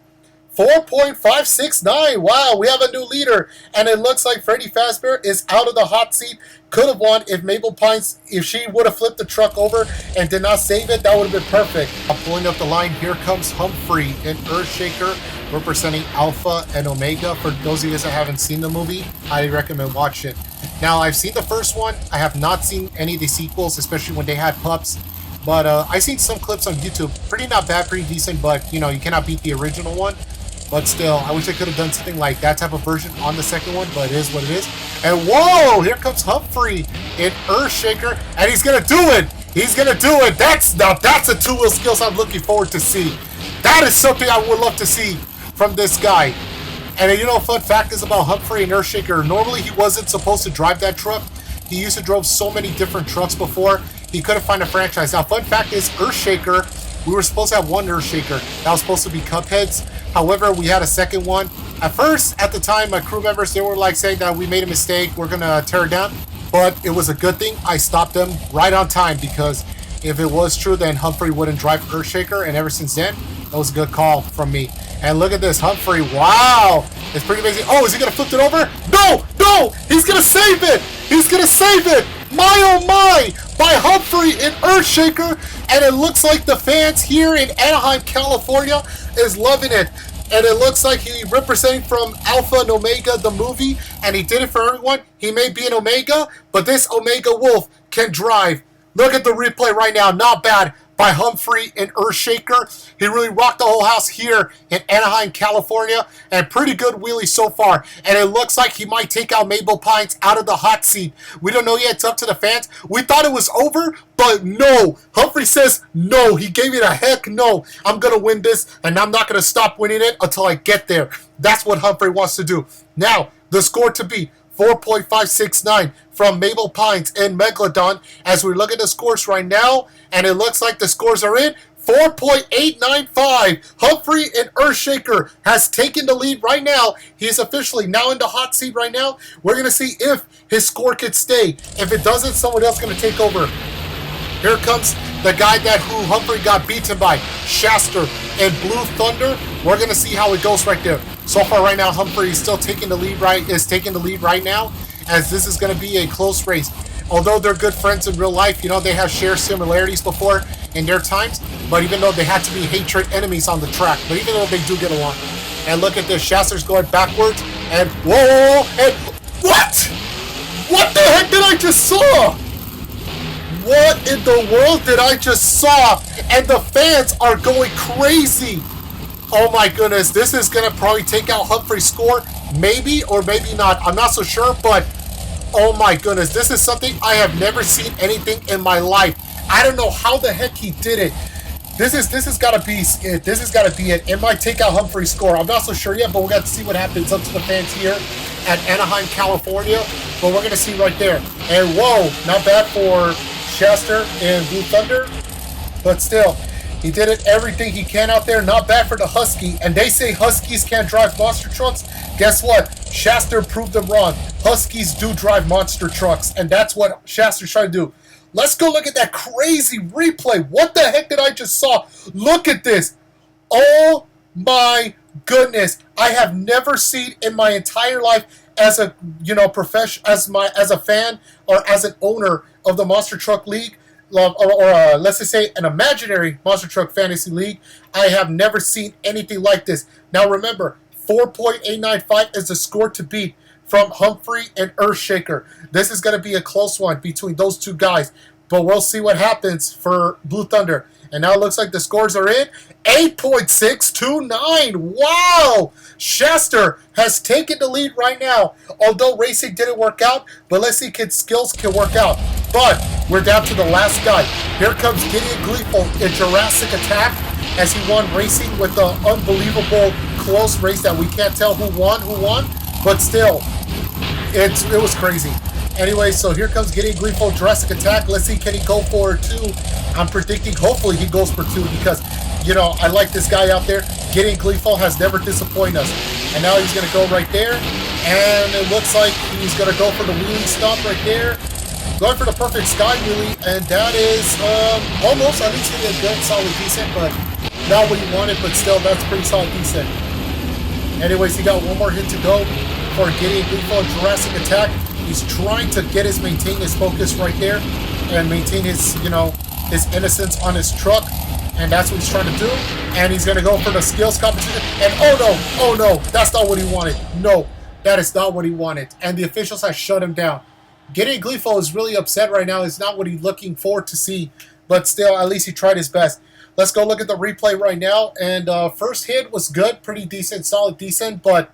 4.569. Wow, we have a new leader. And it looks like Freddy Fazbear is out of the hot seat. Could have won if Mabel Pines, if she would have flipped the truck over and did not save it, that would have been perfect. Pulling up the line, here comes Humphrey in Earthshaker, representing Alpha and Omega. For those of you guys that haven't seen the movie, I highly watch it. Now, I've seen the first one. I have not seen any of the sequels, especially when they had pups. But I've seen some clips on YouTube. Pretty not bad, pretty decent, but, you know, you cannot beat the original one. But still, I wish I could have done something like that type of version on the second one, but it is what it is. And whoa, here comes Humphrey in Earthshaker, and he's gonna do it. He's gonna do it. That's a two-wheel skills I'm looking forward to see. That is something I would love to see from this guy. And you know, fun fact is about Humphrey in Earthshaker. Normally, he wasn't supposed to drive that truck. He used to drive so many different trucks before. He couldn't find a franchise. Now, fun fact is Earthshaker. We were supposed to have one Earthshaker. That was supposed to be Cuphead's. However, we had a second one. At first, at the time, my crew members, they were like saying that we made a mistake. We're going to tear it down. But it was a good thing. I stopped them right on time, because if it was true, then Humphrey wouldn't drive Earthshaker. And ever since then, that was a good call from me. And look at this, Humphrey. Wow. It's pretty amazing. Oh, is he going to flip it over? No, no. He's going to save it. He's going to save it. My oh my, by Humphrey in Earthshaker. And it looks like the fans here in Anaheim, California is loving it. And it looks like he representing from Alpha and Omega, the movie, and he did it for everyone. He may be an Omega, but this Omega Wolf can drive. Look at the replay right now. Not bad by Humphrey in Earthshaker. He really rocked the whole house here in Anaheim, California, and pretty good wheelie so far. And it looks like he might take out Mabel Pines out of the hot seat. We don't know yet. It's up to the fans. We thought it was over, but no. Humphrey says no. He gave it a heck no. I'm going to win this, and I'm not going to stop winning it until I get there. That's what Humphrey wants to do. Now, the score to beat. 4.569 from Mabel Pines and Megalodon. As we look at the scores right now, and it looks like the scores are in. 4.895. Humphrey in Earthshaker has taken the lead right now. He is officially now in the hot seat right now. We're going to see if his score could stay. If it doesn't, someone else is going to take over. Here comes the guy who Humphrey got beaten by, Shaster and Blue Thunder. We're going to see how it goes right there. So far right now, Humphrey is still taking the lead right now, as this is going to be a close race. Although they're good friends in real life, you know, they have shared similarities before in their times, but even though they had to be hatred enemies on the track, but even though they do get along. And look at this, Shaster's going backwards, and whoa, and what? What the heck did I just saw? What in the world did I just saw? And the fans are going crazy. Oh my goodness, this is going to probably take out Humphrey's score. Maybe or maybe not. I'm not so sure, but oh my goodness, this is something I have never seen anything in my life. I don't know how the heck he did it. This has got to be it. This has got to be it. It might take out Humphrey's score. I'm not so sure yet, but we're going to see what happens. Up to the fans here at Anaheim, California. But we're going to see right there. And whoa, not bad for Shaster and Blue Thunder. But still, He did it everything he can out there. Not bad for the Husky. And they say Huskies can't drive monster trucks. Guess what? Shasta proved them wrong. Huskies do drive monster trucks. And that's what Shasta's trying to do. Let's go look at that crazy replay. What the heck did I just saw? Look at this. Oh my goodness. I have never seen in my entire life as a as a fan or as an owner of the Monster Truck League, or let's just say an imaginary Monster Truck Fantasy League, I have never seen anything like this. Now remember, 4.895 is the score to beat from Humphrey and Earthshaker. This is going to be a close one between those two guys, but we'll see what happens for Blue Thunder. And now it looks like the scores are in. 8.629. Wow! Shasta has taken the lead right now. Although racing didn't work out, but let's see if skills can work out. But we're down to the last guy. Here comes Gideon Gleeful in Jurassic Attack as he won racing with the unbelievable close race that we can't tell who won, but still, it was crazy. Anyway, so here comes Gideon Gleeful, Jurassic Attack. Let's see, can he go for 2? I'm predicting hopefully he goes for 2 because, you know, I like this guy out there. Gideon Gleeful has never disappointed us. And now he's going to go right there. And it looks like he's going to go for the wheelie stop right there. Going for the perfect sky wheelie. And that is almost, at least a good, solid, decent, but not what he wanted. But still, that's pretty solid, decent. Anyways, he got one more hit to go for Gideon Gleeful, Jurassic Attack. He's trying to maintain his focus right there and maintain his, his innocence on his truck. And that's what he's trying to do. And he's going to go for the skills competition. And oh no, that's not what he wanted. No, that is not what he wanted. And the officials have shut him down. Gideon Gleeful is really upset right now. It's not what he's looking forward to see. But still, at least he tried his best. Let's go look at the replay right now. And first hit was good, pretty decent, solid, decent. But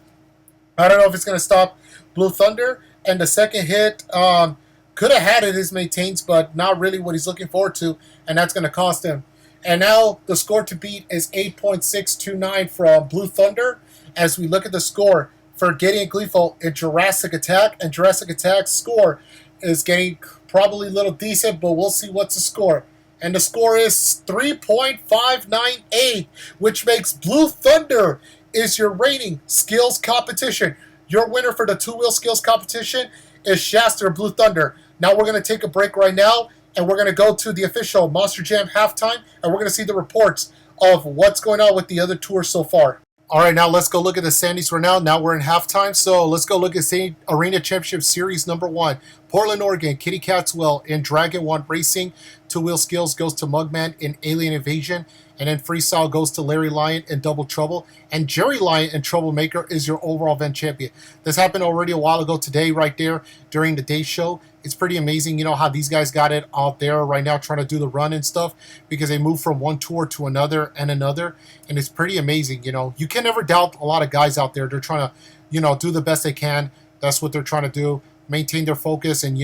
I don't know if it's going to stop Blue Thunder. And the second hit could have had it, his maintains, but not really what he's looking forward to, and that's going to cost him. And now the score to beat is 8.629 from Blue Thunder. As we look at the score for Gideon Gleeful in Jurassic Attack, and Jurassic Attack's score is getting probably a little decent, but we'll see what's the score. And the score is 3.598, which makes Blue Thunder is your rating skills competition. Your winner for the two-wheel skills competition is Shasta Blue Thunder. Now we're going to take a break right now, and we're going to go to the official Monster Jam halftime, and we're going to see the reports of what's going on with the other tours so far. All right, now let's go look at the standings right now. Now we're in halftime, so let's go look at State Arena Championship Series number 1. Portland, Oregon, Kitty Catswell in Dragon 1 Racing. Two-wheel skills goes to Mugman in Alien Invasion. And then freestyle goes to Larry Lyon in Double Trouble. And Jerry Lyon in Troublemaker is your overall event champion. This happened already a while ago today right there during the day show. It's pretty amazing, how these guys got it out there right now trying to do the run and stuff because they move from one tour to another and another. And it's pretty amazing, You can never doubt a lot of guys out there. They're trying to, do the best they can. That's what they're trying to do. Maintain their focus and,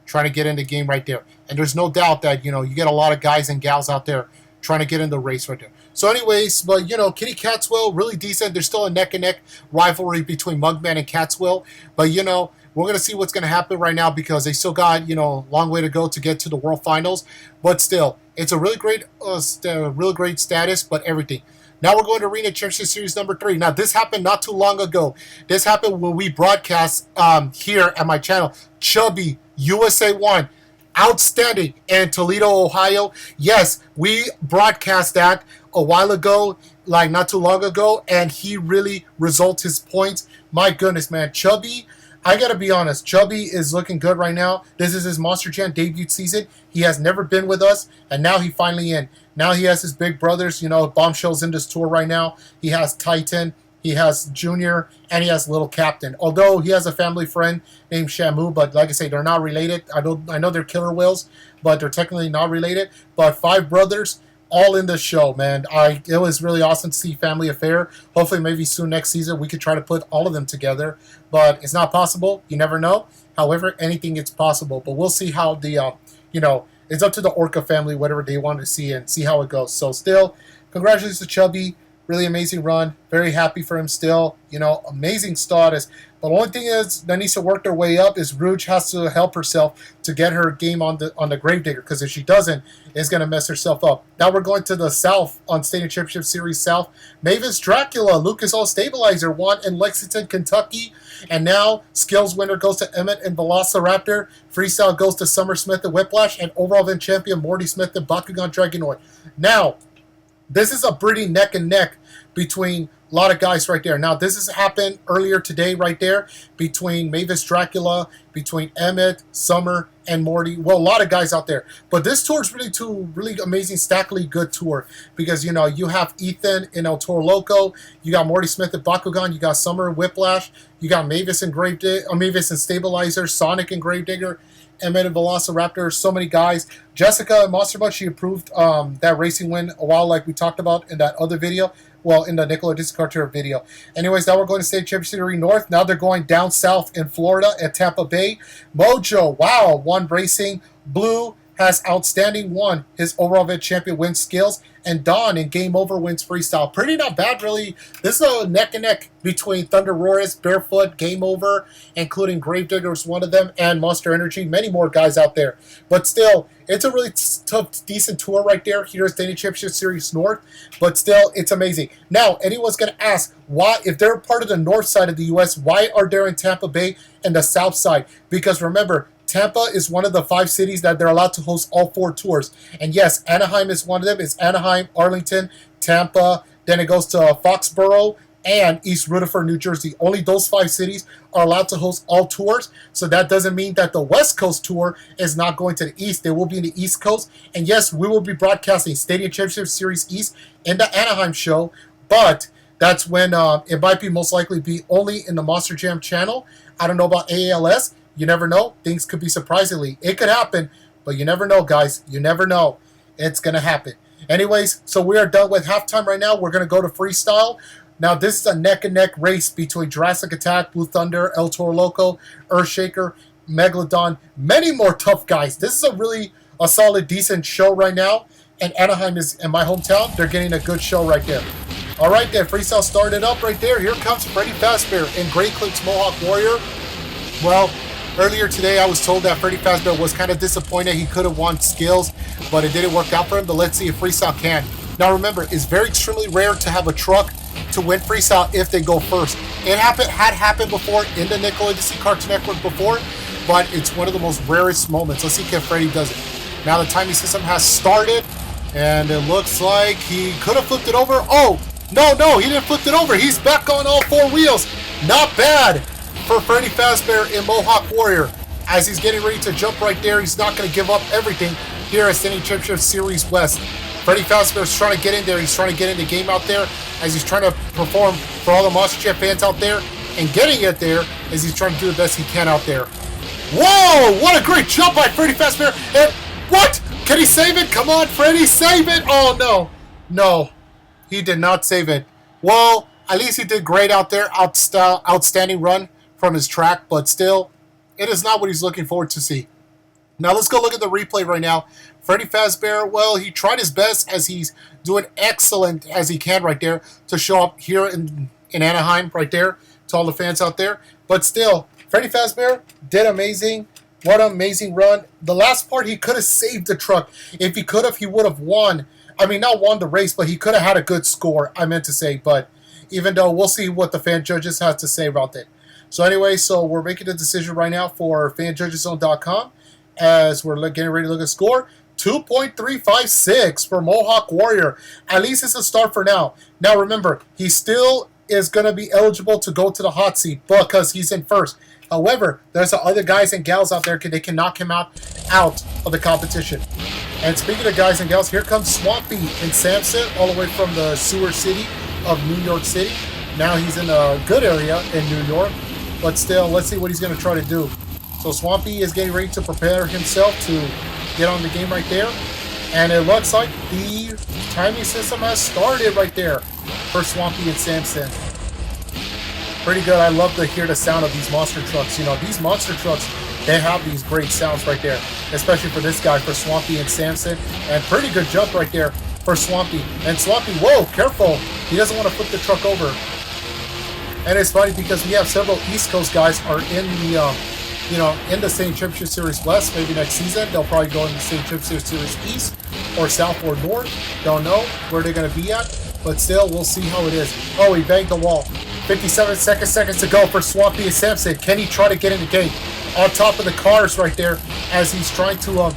trying to get in the game right there. And there's no doubt that, you get a lot of guys and gals out there trying to get in the race right there. So anyways, but Kitty Catswell, really decent. There's still a neck-and-neck rivalry between Mugman and Catswell. But, we're going to see what's going to happen right now because they still got, a long way to go to get to the World Finals. But still, it's a really great status, but everything. Now we're going to Arena Championship Series number 3. Now, this happened not too long ago. This happened when we broadcast here at my channel, Chubby USA 1. Outstanding in Toledo, Ohio. Yes, we broadcast that a while ago, like not too long ago, and he really results his points. My goodness, man. Chubby, I gotta be honest, Chubby is looking good right now. This is his Monster Jam debut season. He has never been with us, and now he finally in. Now he has his big brothers, Bombshell's in this tour right now. He has Titan, he has Junior, and he has Little Captain. Although he has a family friend named Shamu, but like I say, they're not related. I know they're killer whales, but they're technically not related. But 5 brothers, all in the show, man. It was really awesome to see Family Affair. Hopefully, maybe soon next season, we could try to put all of them together. But it's not possible. You never know. However, anything is possible. But we'll see how the, it's up to the Orca family, whatever they want to see, and see how it goes. So still, congratulations to Chubby. Really amazing run. Very happy for him still. You know, amazing status. But the only thing is that needs to work their way up is Rouge has to help herself to get her game on the Gravedigger, because if she doesn't, it's going to mess herself up. Now we're going to the South on Stadium Championship Series South. Mavis Dracula, Lucas Oil Stabilizer won in Lexington, Kentucky. And now Skills winner goes to Emmett and Velociraptor. Freestyle goes to Summer Smith and Whiplash. And overall event champion Morty Smith and Bakugan Dragonoid. Now, this is a pretty neck and neck between a lot of guys right there. Now, this has happened earlier today right there between Mavis Dracula, between Emmett, Summer, and Morty. Well, a lot of guys out there. But this tour is really amazing, stackly good tour. Because, you know, you have Ethan in El Toro Loco. You got Morty Smith at Bakugan. You got Summer Whiplash. You got Mavis and Mavis and Stabilizer. Sonic and Gravedigger. Emmett and Velociraptor, so many guys. Jessica and Monster Bug, she approved that racing win a while, like we talked about in that other video. Well, in the nickelodeon cartoon video. Anyways, now we're going to State Championship Series North. Now they're going down south in Florida at Tampa Bay. Mojo, wow, won racing. Blue has outstanding won. His overall event champion wins skills. And Don in Game Over wins freestyle. Pretty not bad, really. This is a neck and neck between Thunder Roars, Barefoot, Game Over, including Gravedigger is one of them, and Monster Energy. Many more guys out there. But still, it's a really tough, decent tour right there. Here's Stadium Championship Series North. But still, it's amazing. Now, anyone's going to ask, why, if they're part of the north side of the U.S., why are they in Tampa Bay and the south side? Because remember, Tampa is one of the 5 cities that they're allowed to host all 4 tours. And yes, Anaheim is one of them. It's Anaheim, Arlington, Tampa, then it goes to Foxborough, and East Rutherford, New Jersey. Only those 5 cities are allowed to host all tours. So that doesn't mean that the West Coast tour is not going to the East. They will be in the East Coast. And yes, we will be broadcasting Stadium Championship Series East in the Anaheim show. But that's when it might be most likely be only in the Monster Jam channel. I don't know about AALS. You never know. Things could be surprisingly. It could happen, but you never know, guys. You never know. It's going to happen. Anyways, so we are done with halftime right now. We're going to go to freestyle. Now, this is a neck-and-neck race between Jurassic Attack, Blue Thunder, El Toro Loco, Earthshaker, Megalodon, many more tough guys. This is a solid, decent show right now. And Anaheim is in my hometown. They're getting a good show right there. All right, then. Freestyle started up right there. Here comes Freddy Fazbear in Great Clips Mohawk Warrior. Well, earlier today, I was told that Freddy Fazbear was kind of disappointed. He could have won skills, but it didn't work out for him. But let's see if Freestyle can. Now, remember, it's very extremely rare to have a truck to win freestyle if they go first. It had happened before in the NDaC Cartoon Network before, but it's one of the most rarest moments. Let's see if Freddy does it. Now the timing system has started, and it looks like he could have flipped it over. Oh, no, he didn't flip it over. He's back on all 4 wheels. Not bad for Freddy Fazbear in Mohawk Warrior. As he's getting ready to jump right there, he's not going to give up everything here at Standing Championship Series West. Freddy Fazbear is trying to get in there. He's trying to get in the game out there as he's trying to perform for all the Monster Jam fans out there. And getting it there as he's trying to do the best he can out there. Whoa! What a great jump by Freddy Fazbear. And what? Can he save it? Come on, Freddy, save it. Oh, no. No, he did not save it. Well, at least he did great out there. Outstanding run from his track. But still, it is not what he's looking forward to see. Now, let's go look at the replay right now. Freddy Fazbear, well, he tried his best as he's doing excellent as he can right there to show up here in Anaheim right there to all the fans out there. But still, Freddy Fazbear did amazing. What an amazing run. The last part, he could have saved the truck. If he could have, he would have won. I mean, not won the race, but he could have had a good score, I meant to say. But even though, we'll see what the fan judges have to say about it. So anyway, so we're making a decision right now for fanjudgeszone.com as we're getting ready to look at score. 2.356 for Mohawk Warrior. At least it's a start for now. Now remember, he still is going to be eligible to go to the hot seat because he's in first. However, there's other guys and gals out there, they can knock him out of the competition. And speaking of guys and gals, here comes Swampy and Samson all the way from the sewer city of New York City. Now he's in a good area in New York, but still, let's see what he's going to try to do. So Swampy is getting ready to prepare himself to get on the game right there. And it looks like the timing system has started right there for Swampy and Samson. Pretty good. I love to hear the sound of these monster trucks. You know, these monster trucks, they have these great sounds right there. Especially for this guy, for Swampy and Samson. And pretty good jump right there for Swampy. And Swampy, whoa, careful. He doesn't want to flip the truck over. And it's funny because we have several East Coast guys are in the, in the State Championship Series West. Maybe next season they'll probably go in the State Championship Series East or South or North. Don't know where they're going to be at, but still, we'll see how it is. Oh, he banged the wall. 57 seconds to go for Swampy and Samson. Can he try to get in the game? On top of the cars right there as he's trying to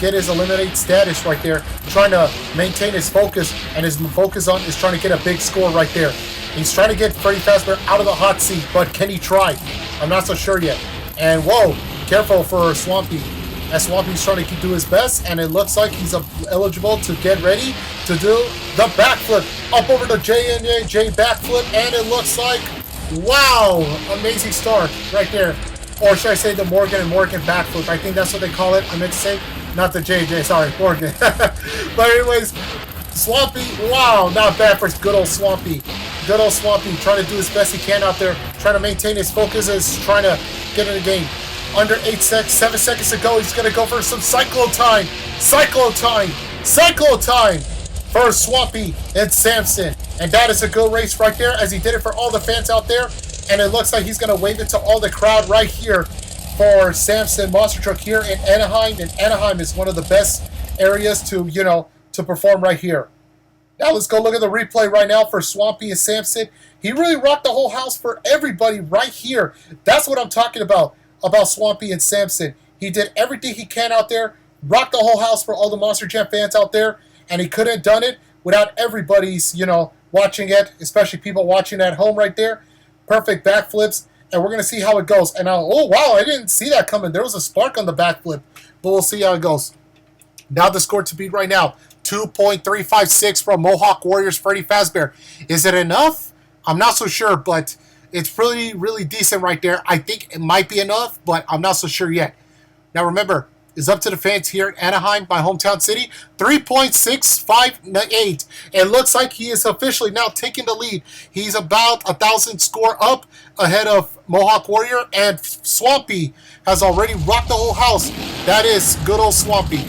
get his eliminate status right there, trying to maintain his focus, and his focus on is trying to get a big score right there. He's trying to get Freddy Fazbear out of the hot seat, but can he try? I'm not so sure yet. And whoa, careful for Swampy. As Swampy's trying to do his best, and it looks like he's eligible to get ready to do the backflip. Up over the NDaC backflip, and it looks like, wow, amazing start right there. Or should I say the Morgan and Morgan backflip? I think that's what they call it. I meant to say, not the JJ, sorry, Morgan. But anyways, Swampy, wow, not bad for good old Swampy. Good old Swampy trying to do his best he can out there, trying to maintain his focus as trying to get in the game. Under 7 seconds to go. He's going to go for some Cyclo time. Cyclo time for Swampy and Samson. And that is a good race right there as he did it for all the fans out there. And it looks like he's going to wave it to all the crowd right here for Samson Monster Truck here in Anaheim. And Anaheim is one of the best areas to, to perform right here. Now let's go look at the replay right now for Swampy and Samson. He really rocked the whole house for everybody right here. That's what I'm talking about Swampy and Samson. He did everything he can out there, rocked the whole house for all the Monster Jam fans out there, and he couldn't have done it without everybody's, watching it, especially people watching at home right there. Perfect backflips, and we're going to see how it goes. And oh, wow, I didn't see that coming. There was a spark on the backflip, but we'll see how it goes. Now the score to beat right now, 2.356 from Mohawk Warriors Freddy Fazbear. Is it enough? I'm not so sure, but it's really, really decent right there. I think it might be enough, but I'm not so sure yet. Now remember, it's up to the fans here in Anaheim, my hometown city. 3.658. It looks like he is officially now taking the lead. He's about 1,000 score up ahead of Mohawk Warrior, and Swampy has already rocked the whole house. That is good old Swampy.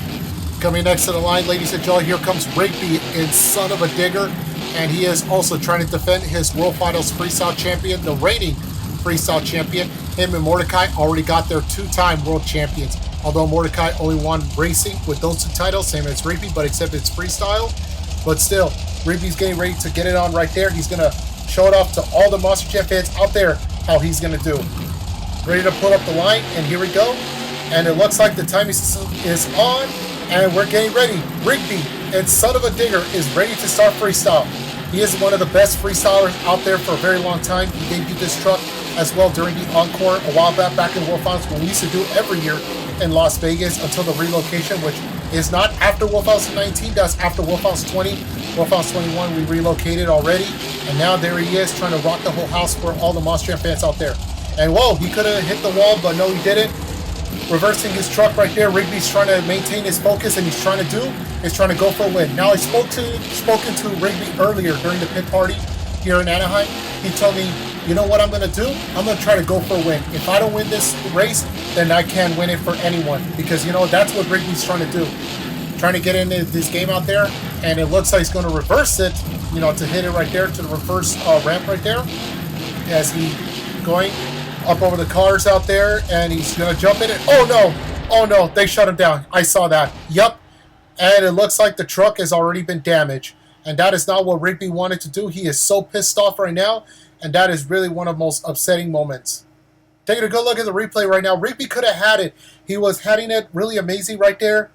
Coming next to the line, ladies and gentlemen, here comes Rigby in Son of a Digger. And he is also trying to defend his World Finals Freestyle Champion, the reigning Freestyle Champion. Him and Mordecai already got their two-time World Champions. Although Mordecai only won racing with those two titles, same as Rigby, but except it's freestyle. But still, Rigby's getting ready to get it on right there. He's going to show it off to all the Monster Jam fans out there how he's going to do. Ready to pull up the line, and here we go. And it looks like the timing system is on, and we're getting ready. Rigby and Son of a Digger is ready to start freestyle. He is one of the best freestylers out there for a very long time. He debuted this truck as well during the Encore a while back in World Finals, when we used to do every year in Las Vegas until the relocation, which is not after World Finals 19, that's after World Finals 20. World Finals 21, we relocated already, and now there he is trying to rock the whole house for all the Monster Jam fans out there. And whoa, he could have hit the wall, but no, he didn't. Reversing his truck right there. Rigby's trying to maintain his focus, and he's trying to go for a win. Now, I spoken to Rigby earlier during the pit party here in Anaheim. He told me, you know what I'm going to do? I'm going to try to go for a win. If I don't win this race, then I can't win it for anyone, because, that's what Rigby's trying to do. Trying to get into this game out there, and it looks like he's going to reverse it, to hit it right there, to the reverse ramp right there, as he going up over the cars out there, and he's going to jump in it. Oh no, they shut him down. I saw that. Yep. And it looks like the truck has already been damaged, and that is not what Rigby wanted to do. He is so pissed off right now, and that is really one of the most upsetting moments. Taking a good look at the replay right now, Rigby could have had it. He was heading it really amazing right there,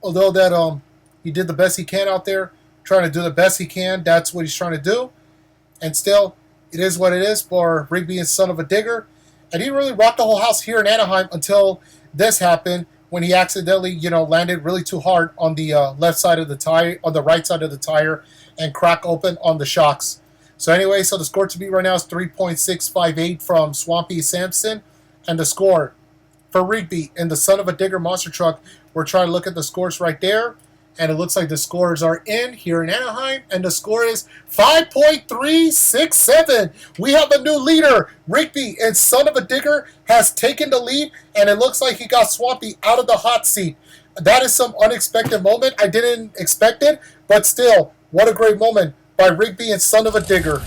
although that he did the best he can out there, trying to do the best he can. That's what he's trying to do, and still, it is what it is for Rigby and Son of a Digger. And he really rocked the whole house here in Anaheim until this happened, when he accidentally, landed really too hard on the left side of the tire, on the right side of the tire, and cracked open on the shocks. So anyway, so the score to beat right now is 3.658 from Swampy Samson. And the score for Rigby and the Son of a Digger Monster Truck, we're trying to look at the scores right there. And it looks like the scores are in here in Anaheim. And the score is 5.367. We have a new leader. Rigby and Son of a Digger has taken the lead. And it looks like he got Swampy out of the hot seat. That is some unexpected moment. I didn't expect it, but still, what a great moment by Rigby and Son of a Digger.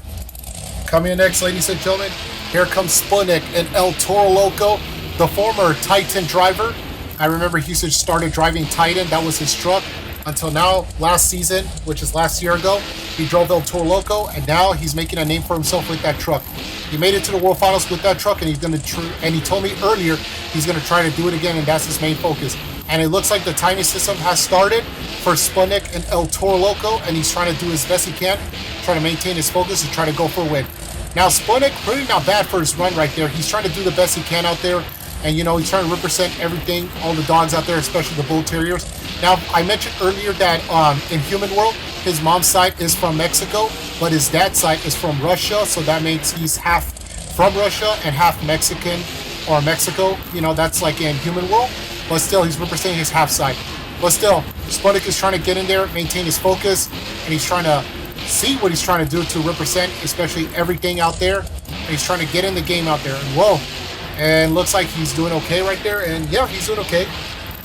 Coming in next, ladies and gentlemen, here comes Bqlistic and El Toro Loco, the former Titan driver. I remember he started driving Titan. That was his truck. Until now, last season, which is last year ago, he drove El Toro Loco, and now he's making a name for himself with that truck. He made it to the World Finals with that truck, and he told me earlier he's gonna try to do it again, and that's his main focus. And it looks like the timing system has started for Bqlistic and El Toro Loco, and he's trying to do his best he can, trying to maintain his focus and try to go for a win. Now, Bqlistic, pretty not bad for his run right there. He's trying to do the best he can out there. And, you know, he's trying to represent everything, all the dogs out there, especially the Bull Terriers. Now, I mentioned earlier that in Human World, his mom's side is from Mexico, but his dad's side is from Russia. So that means he's half from Russia and half Mexican or Mexico. You know, that's like in Human World. But still, he's representing his half side. But still, Bqlistic is trying to get in there, maintain his focus, and he's trying to see what he's trying to do to represent, especially everything out there. And he's trying to get in the game out there. And whoa. And looks like he's doing okay right there. And yeah, he's doing okay.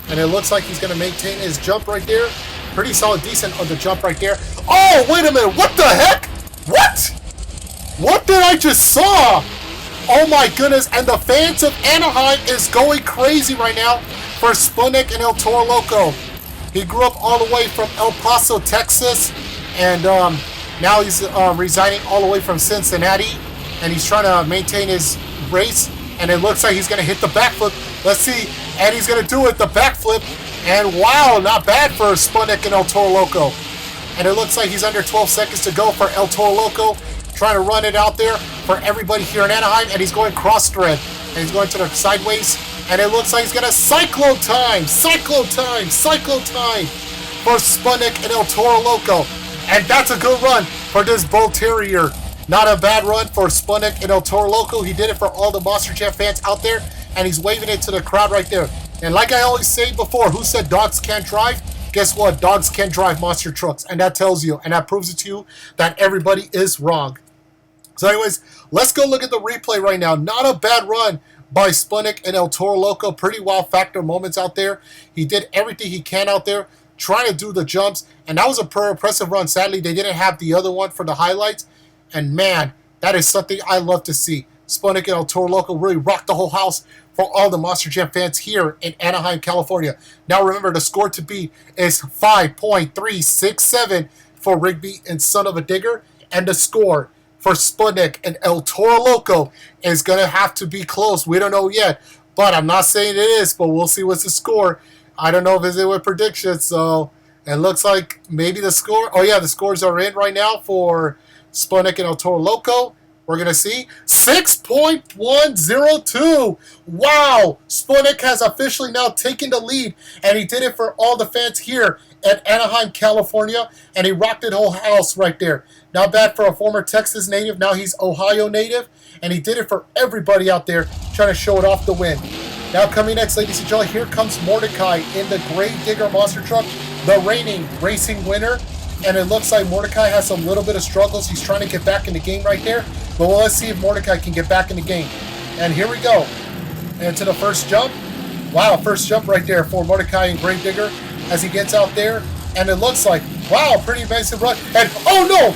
And it looks like he's going to maintain his jump right there. Pretty solid, decent on the jump right there. Oh, wait a minute. What the heck? What? What did I just saw? Oh my goodness. And the fans of Anaheim is going crazy right now for Bqlistic and El Toro Loco. He grew up all the way from El Paso, Texas. And now he's residing all the way from Cincinnati. And he's trying to maintain his race. And it looks like he's going to hit the backflip. Let's see. And he's going to do it, the backflip. And wow, not bad for Bqlistic and El Toro Loco. And it looks like he's under 12 seconds to go for El Toro Loco. Trying to run it out there for everybody here in Anaheim. And he's going cross-thread. And he's going to the sideways. And it looks like he's going to cyclo time. Cyclo time. Cyclo time for Bqlistic and El Toro Loco. And that's a good run for this Bull Terrier. Not a bad run for Bqlistic and El Toro Loco. He did it for all the Monster Jam fans out there, and he's waving it to the crowd right there. And like I always say before, who said dogs can't drive? Guess what? Dogs can drive monster trucks, and that tells you, and that proves it to you, that everybody is wrong. So anyways, let's go look at the replay right now. Not a bad run by Bqlistic and El Toro Loco. Pretty wow factor moments out there. He did everything he can out there, trying to do the jumps, and that was a pretty impressive run. Sadly, they didn't have the other one for the highlights. And man, that is something I love to see. Bqlistic and El Toro Loco really rocked the whole house for all the Monster Jam fans here in Anaheim, California. Now remember, the score to beat is 5.367 for Rigby and Son of a Digger. And the score for Bqlistic and El Toro Loco is going to have to be close. We don't know yet, but I'm not saying it is, but we'll see what's the score. I don't know if it's in with predictions, so it looks like maybe the score. Oh yeah, the scores are in right now for Bqlistic and El Toro Loco. We're going to see 6.102. Wow. Bqlistic has officially now taken the lead, and he did it for all the fans here at Anaheim, California, and he rocked the whole house right there. Not bad for a former Texas native. Now he's Ohio native, and he did it for everybody out there trying to show it off the win. Now coming next, ladies and gentlemen, here comes Mordecai in the Grave Digger Monster Truck, the reigning racing winner. And it looks like Mordecai has a little bit of struggles. He's trying to get back in the game right there. But well, let's see if Mordecai can get back in the game. And here we go. And to the first jump. Wow, first jump right there for Mordecai and Grave Digger as he gets out there. And it looks like, wow, pretty amazing run. And oh no,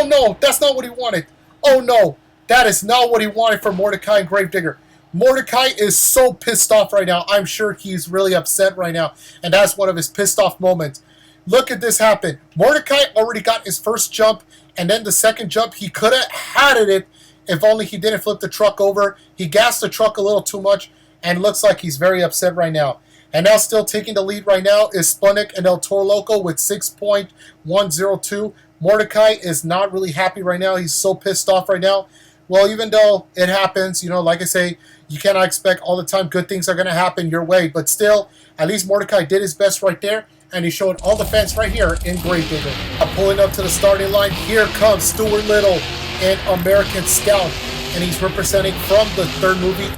no. That's not what he wanted. Oh no, that is not what he wanted for Mordecai and Grave Digger. Mordecai is so pissed off right now. I'm sure he's really upset right now. And that's one of his pissed off moments. Look at this happen. Mordecai already got his first jump, and then the second jump, he could have had it if only he didn't flip the truck over. He gassed the truck a little too much, and looks like he's very upset right now. And now still taking the lead right now is Bqlistic and El Toro Loco with 6.102. Mordecai is not really happy right now. He's so pissed off right now. Well, even though it happens, you know, like I say, you cannot expect all the time good things are going to happen your way. But still, at least Mordecai did his best right there. And he showed all the fans right here in Grave Digger. Pulling up to the starting line, here comes Stuart Little in American Scout. And he's representing from the third movie.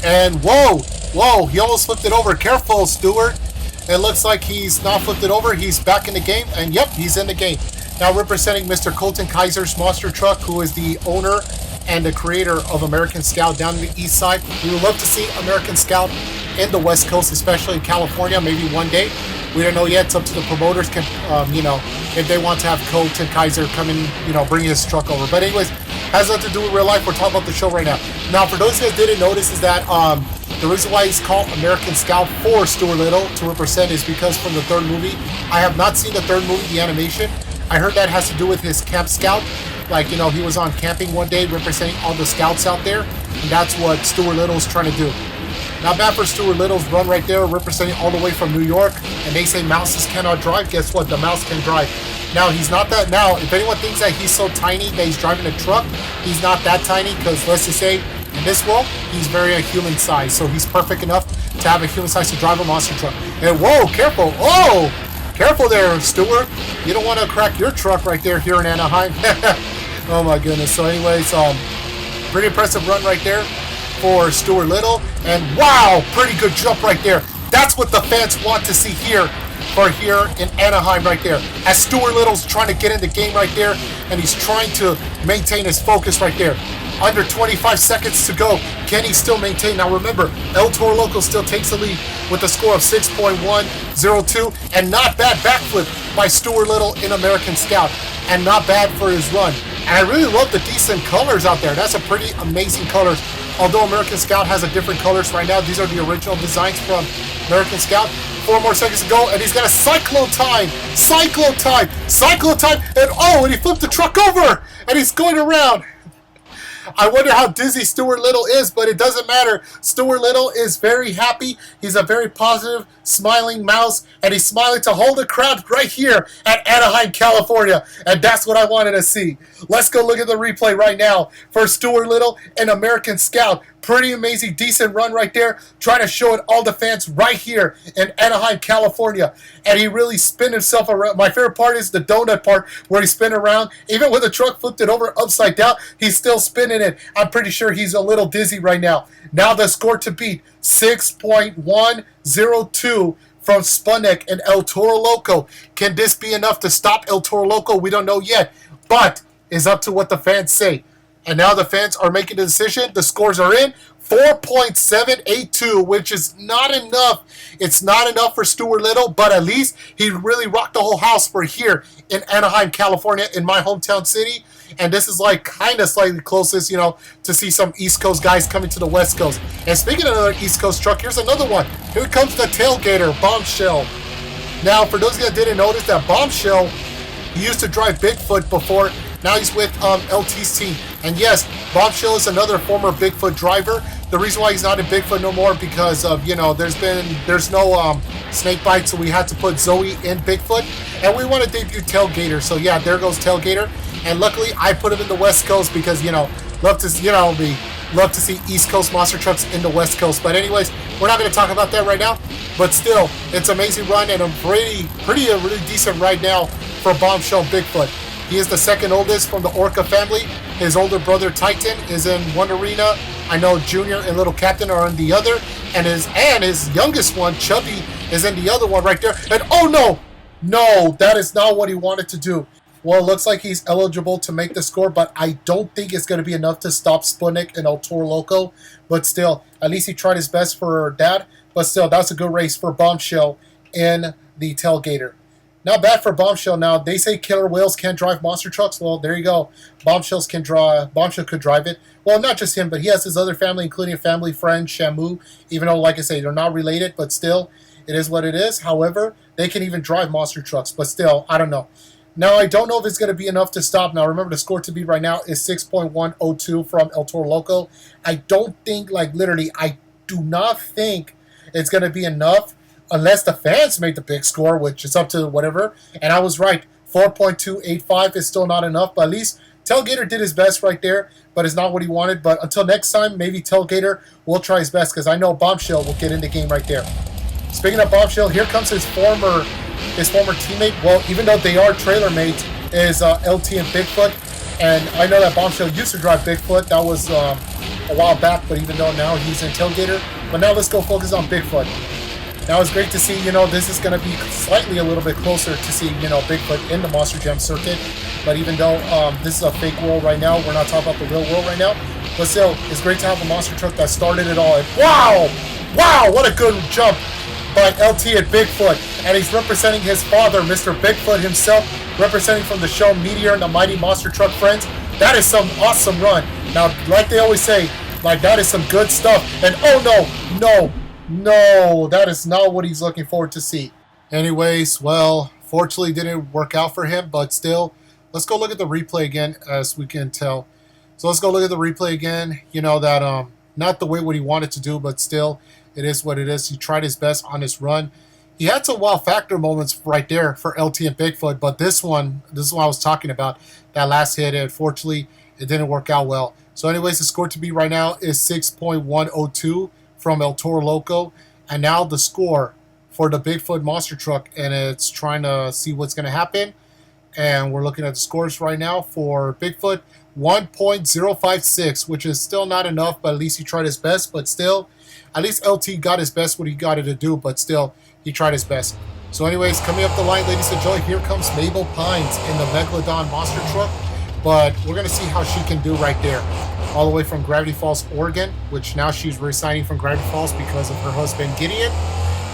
And whoa, he almost flipped it over. Careful, Stuart. It looks like he's not flipped it over. He's back in the game. And yep, he's in the game. Now representing Mr. Colton Kaiser's monster truck, who is the owner and the creator of American Scout down in the east side. We would love to see American Scout in the West Coast, especially in California, maybe one day. We don't know yet. It's up to the promoters, can if they want to have Coach and Kaiser come in, bring his truck over. But anyways, has nothing to do with real life. We're talking about the show right now. Now, for those of you that didn't notice, is that the reason why he's called American Scout for Stuart Little to represent is because from the third movie. I have not seen the third movie, the animation. I heard that has to do with his Camp Scout. Like, he was on camping one day representing all the scouts out there. And that's what Stuart Little's trying to do. Not bad for Stuart Little's run right there, representing all the way from New York. And they say mouses cannot drive. Guess what? The mouse can drive. Now, he's not that. Now, if anyone thinks that he's so tiny that he's driving a truck, he's not that tiny, because let's just say, in this world, he's very a human size. So he's perfect enough to have a human size to drive a monster truck. And whoa, careful. Oh, careful there, Stuart. You don't want to crack your truck right there here in Anaheim. Oh my goodness. So anyways, pretty impressive run right there for Stuart Little. And wow, pretty good jump right there. That's what the fans want to see here in Anaheim right there. As Stuart Little's trying to get in the game right there, and he's trying to maintain his focus right there. Under 25 seconds to go. Can he still maintain? Now remember, El Toro Loco still takes the lead with a score of 6.102. And not bad backflip by Stuart Little in American Scout. And not bad for his run. And I really love the decent colors out there. That's a pretty amazing colors. Although American Scout has a different colors right now. These are the original designs from American Scout. 4 more seconds to go, and he's got a cyclone time, and oh, and he flipped the truck over, and he's going around. I wonder how dizzy Stuart Little is, but it doesn't matter. Stuart Little is very happy. He's a very positive, smiling mouse, and he's smiling to hold the crowd right here at Anaheim, California, and that's what I wanted to see. Let's go look at the replay right now for Stuart Little and American Scout. Pretty amazing, decent run right there, trying to show it all the fans right here in Anaheim, California. And he really spun himself around. My favorite part is the donut part where he spin around. Even when the truck flipped it over upside down, he's still spinning it. I'm pretty sure he's a little dizzy right now. Now the score to beat, 6.102 from Spunek and El Toro Loco. Can this be enough to stop El Toro Loco? We don't know yet, but it's up to what the fans say. And now the fans are making the decision. The scores are in. 4.782, which is not enough. It's not enough for Stuart Little, but at least he really rocked the whole house for here in Anaheim, California, in my hometown city. And this is like kind of slightly closest, to see some East Coast guys coming to the West Coast. And speaking of another East Coast truck, here's another one. Here comes the tailgater, Bombshell. Now, for those of you that didn't notice, that Bombshell, he used to drive Bigfoot before. Now he's with LT's team. And yes, Bombshell is another former Bigfoot driver. The reason why he's not in Bigfoot no more because of, there's no snake bite, so we had to put Zoe in Bigfoot. And we want to debut Tailgater. So yeah, there goes Tailgater. And luckily I put him in the West Coast because, love to see East Coast monster trucks in the West Coast. But anyways, we're not going to talk about that right now. But still, it's an amazing run and a really decent ride now for Bombshell Bigfoot. He is the second oldest from the Orca family. His older brother Titan is in one arena. I know Junior and Little Captain are in the other. And his youngest one, Chubby, is in the other one right there. And oh no, that is not what he wanted to do. Well, it looks like he's eligible to make the score, but I don't think it's going to be enough to stop Spunek and El Toro Loco. But still, at least he tried his best for Dad. But still, that's a good race for Bombshell in the Tailgater. Not bad for Bombshell. Now, they say killer whales can't drive monster trucks. Well, there you go. Bombshell could drive it. Well, not just him, but he has his other family, including a family friend, Shamu. Even though, like I say, they're not related, but still, it is what it is. However, they can even drive monster trucks. But still, I don't know. Now, I don't know if it's going to be enough to stop. Now, remember, the score to beat right now is 6.102 from El Toro Loco. I don't think, I do not think it's going to be enough unless the fans make the big score, which is up to whatever. And I was right. 4.285 is still not enough. But at least Tailgater did his best right there, but it's not what he wanted. But until next time, maybe Tailgater will try his best because I know Bombshell will get in the game right there. Speaking of Bombshell, here comes his former teammate. Well, even though they are trailer mates, is LT and Bigfoot. And I know that Bombshell used to drive Bigfoot. That was a while back, but even though now he's in Tailgater. But now let's go focus on Bigfoot. Now it's great to see, this is going to be slightly a little bit closer to see, Bigfoot in the Monster Jam circuit. But even though this is a fake world right now, we're not talking about the real world right now. But still, it's great to have a monster truck that started it all. And wow! Wow, what a good jump by LT and Bigfoot. And he's representing his father, Mr. Bigfoot himself, representing from the show Meteor and the Mighty Monster Truck Friends. That is some awesome run. Now, like they always say, like, that is some good stuff. And oh no, that is not what he's looking forward to see. Anyways, well, fortunately it didn't work out for him, but still, let's go look at the replay again, as we can tell. So let's go look at the replay again. You know that not the way what he wanted to do, but still, it is what it is. He tried his best on his run. He had some wow factor moments right there for LT and Bigfoot, but this one I was talking about. That last hit, unfortunately, it didn't work out well. So anyways, the score to beat right now is 6.102 from El Toro Loco. And now the score for the Bigfoot monster truck, and it's trying to see what's going to happen. And we're looking at the scores right now for Bigfoot. 1.056, which is still not enough, but at least he tried his best. But still, at least LT got his best what he got it to do, but still, he tried his best. So anyways, coming up the line, ladies and gentlemen, here comes Mabel Pines in the Megalodon monster truck. But we're going to see how she can do right there. All the way from Gravity Falls, Oregon, which now she's resigning from Gravity Falls because of her husband, Gideon.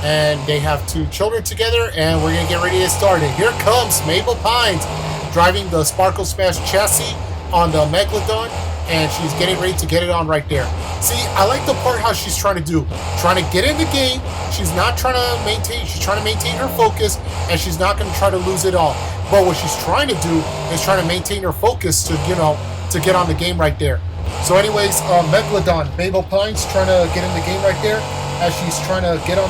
And they have 2 children together, and we're going to get ready to get started. Here comes Mabel Pines, driving the Sparkle Smash chassis on the Megalodon, and she's getting ready to get it on right there. See, I like the part how she's trying to do. Trying to get in the game. She's not trying to maintain, she's trying to maintain her focus, and she's not going to try to lose it all. But what she's trying to do is trying to maintain her focus to, you know, to get on the game right there. So anyways, Megalodon, Mabel Pines trying to get in the game right there as she's trying to get on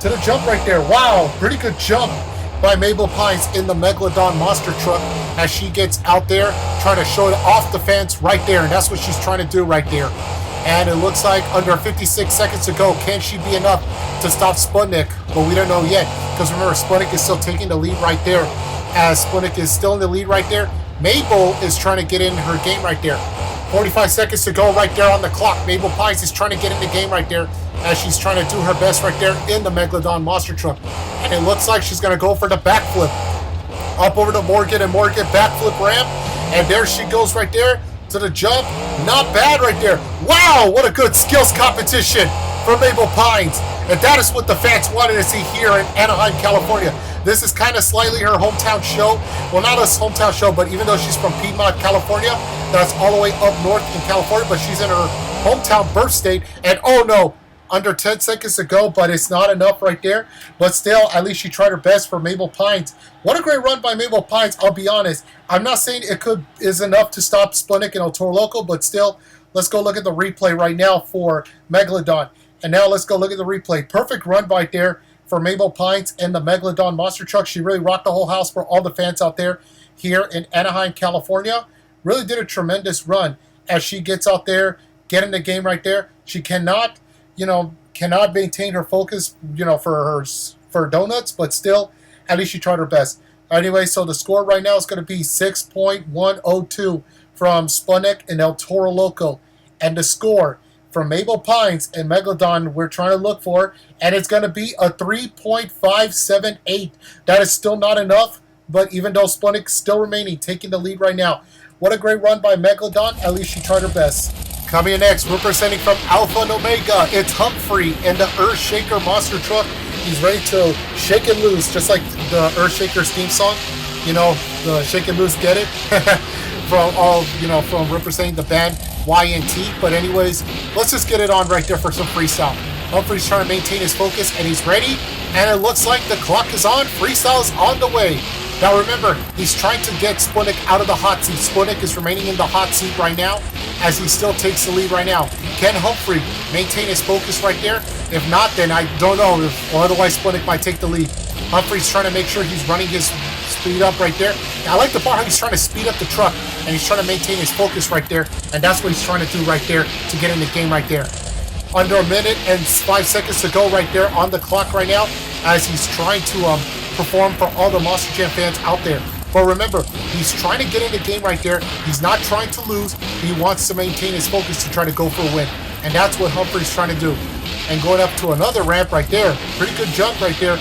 to the jump right there. Wow, pretty good jump by Mabel Pines in the Megalodon monster truck as she gets out there trying to show it off the fence right there, and that's what she's trying to do right there. And it looks like under 56 seconds to go, can she be enough to stop Sputnik? But we don't know yet, because remember, Sputnik is still taking the lead right there. As Sputnik is still in the lead right there, Mabel is trying to get in her game right there. 45 seconds to go right there on the clock. Mabel Pines is trying to get in the game right there as she's trying to do her best right there in the Megalodon monster truck. And it looks like she's going to go for the backflip. Up over to Morgan, and Morgan backflip ramp. And there she goes right there to the jump. Not bad right there. Wow, what a good skills competition for Mabel Pines. And that is what the fans wanted to see here in Anaheim, California. This is kind of slightly her hometown show. Well, not a hometown show, but even though she's from Piedmont, California, that's all the way up north in California, but she's in her hometown birth state. And oh no, under 10 seconds to go, but it's not enough right there. But still, at least she tried her best for Mabel Pines. What a great run by Mabel Pines, I'll be honest. I'm not saying it is enough to stop Sputnik and El Toro Loco, but still, let's go look at the replay right now for Megalodon. And now let's go look at the replay. Perfect run right there for Mabel Pines and the Megalodon monster truck. She really rocked the whole house for all the fans out there here in Anaheim, California. Really did a tremendous run as she gets out there, getting the game right there. She cannot maintain her focus, for donuts, but still, at least she tried her best. Anyway, so the score right now is going to be 6.102 from Sputnik and El Toro Loco. And the score from Mabel Pines and Megalodon we're trying to look for, and it's going to be a 3.578. That is still not enough, but even though Sputnik's still remaining, taking the lead right now. What a great run by Megalodon. At least she tried her best. Coming in next, representing from Alpha and Omega, it's Humphrey in the Earthshaker monster truck. He's ready to shake and loose, just like the Earthshaker's theme song. You know, the Shake and Loose, get it? from representing the band YNT. But anyways, let's just get it on right there for some freestyle. Humphrey's trying to maintain his focus, and he's ready. And it looks like the clock is on. Freestyle is on the way. Now remember, he's trying to get Sputnik out of the hot seat. Sputnik is remaining in the hot seat right now as he still takes the lead right now. Can Humphrey maintain his focus right there? If not, then I don't know. Or otherwise, Sputnik might take the lead. Humphrey's trying to make sure he's running his speed up right there. I like the part how he's trying to speed up the truck, and he's trying to maintain his focus right there. And that's what he's trying to do right there to get in the game right there. Under a minute and 5 seconds to go right there on the clock right now as he's trying to perform for all the Monster Jam fans out there. But remember, he's trying to get in the game right there. He's not trying to lose. He wants to maintain his focus to try to go for a win. And that's what Humphrey's trying to do. And going up to another ramp right there. Pretty good jump right there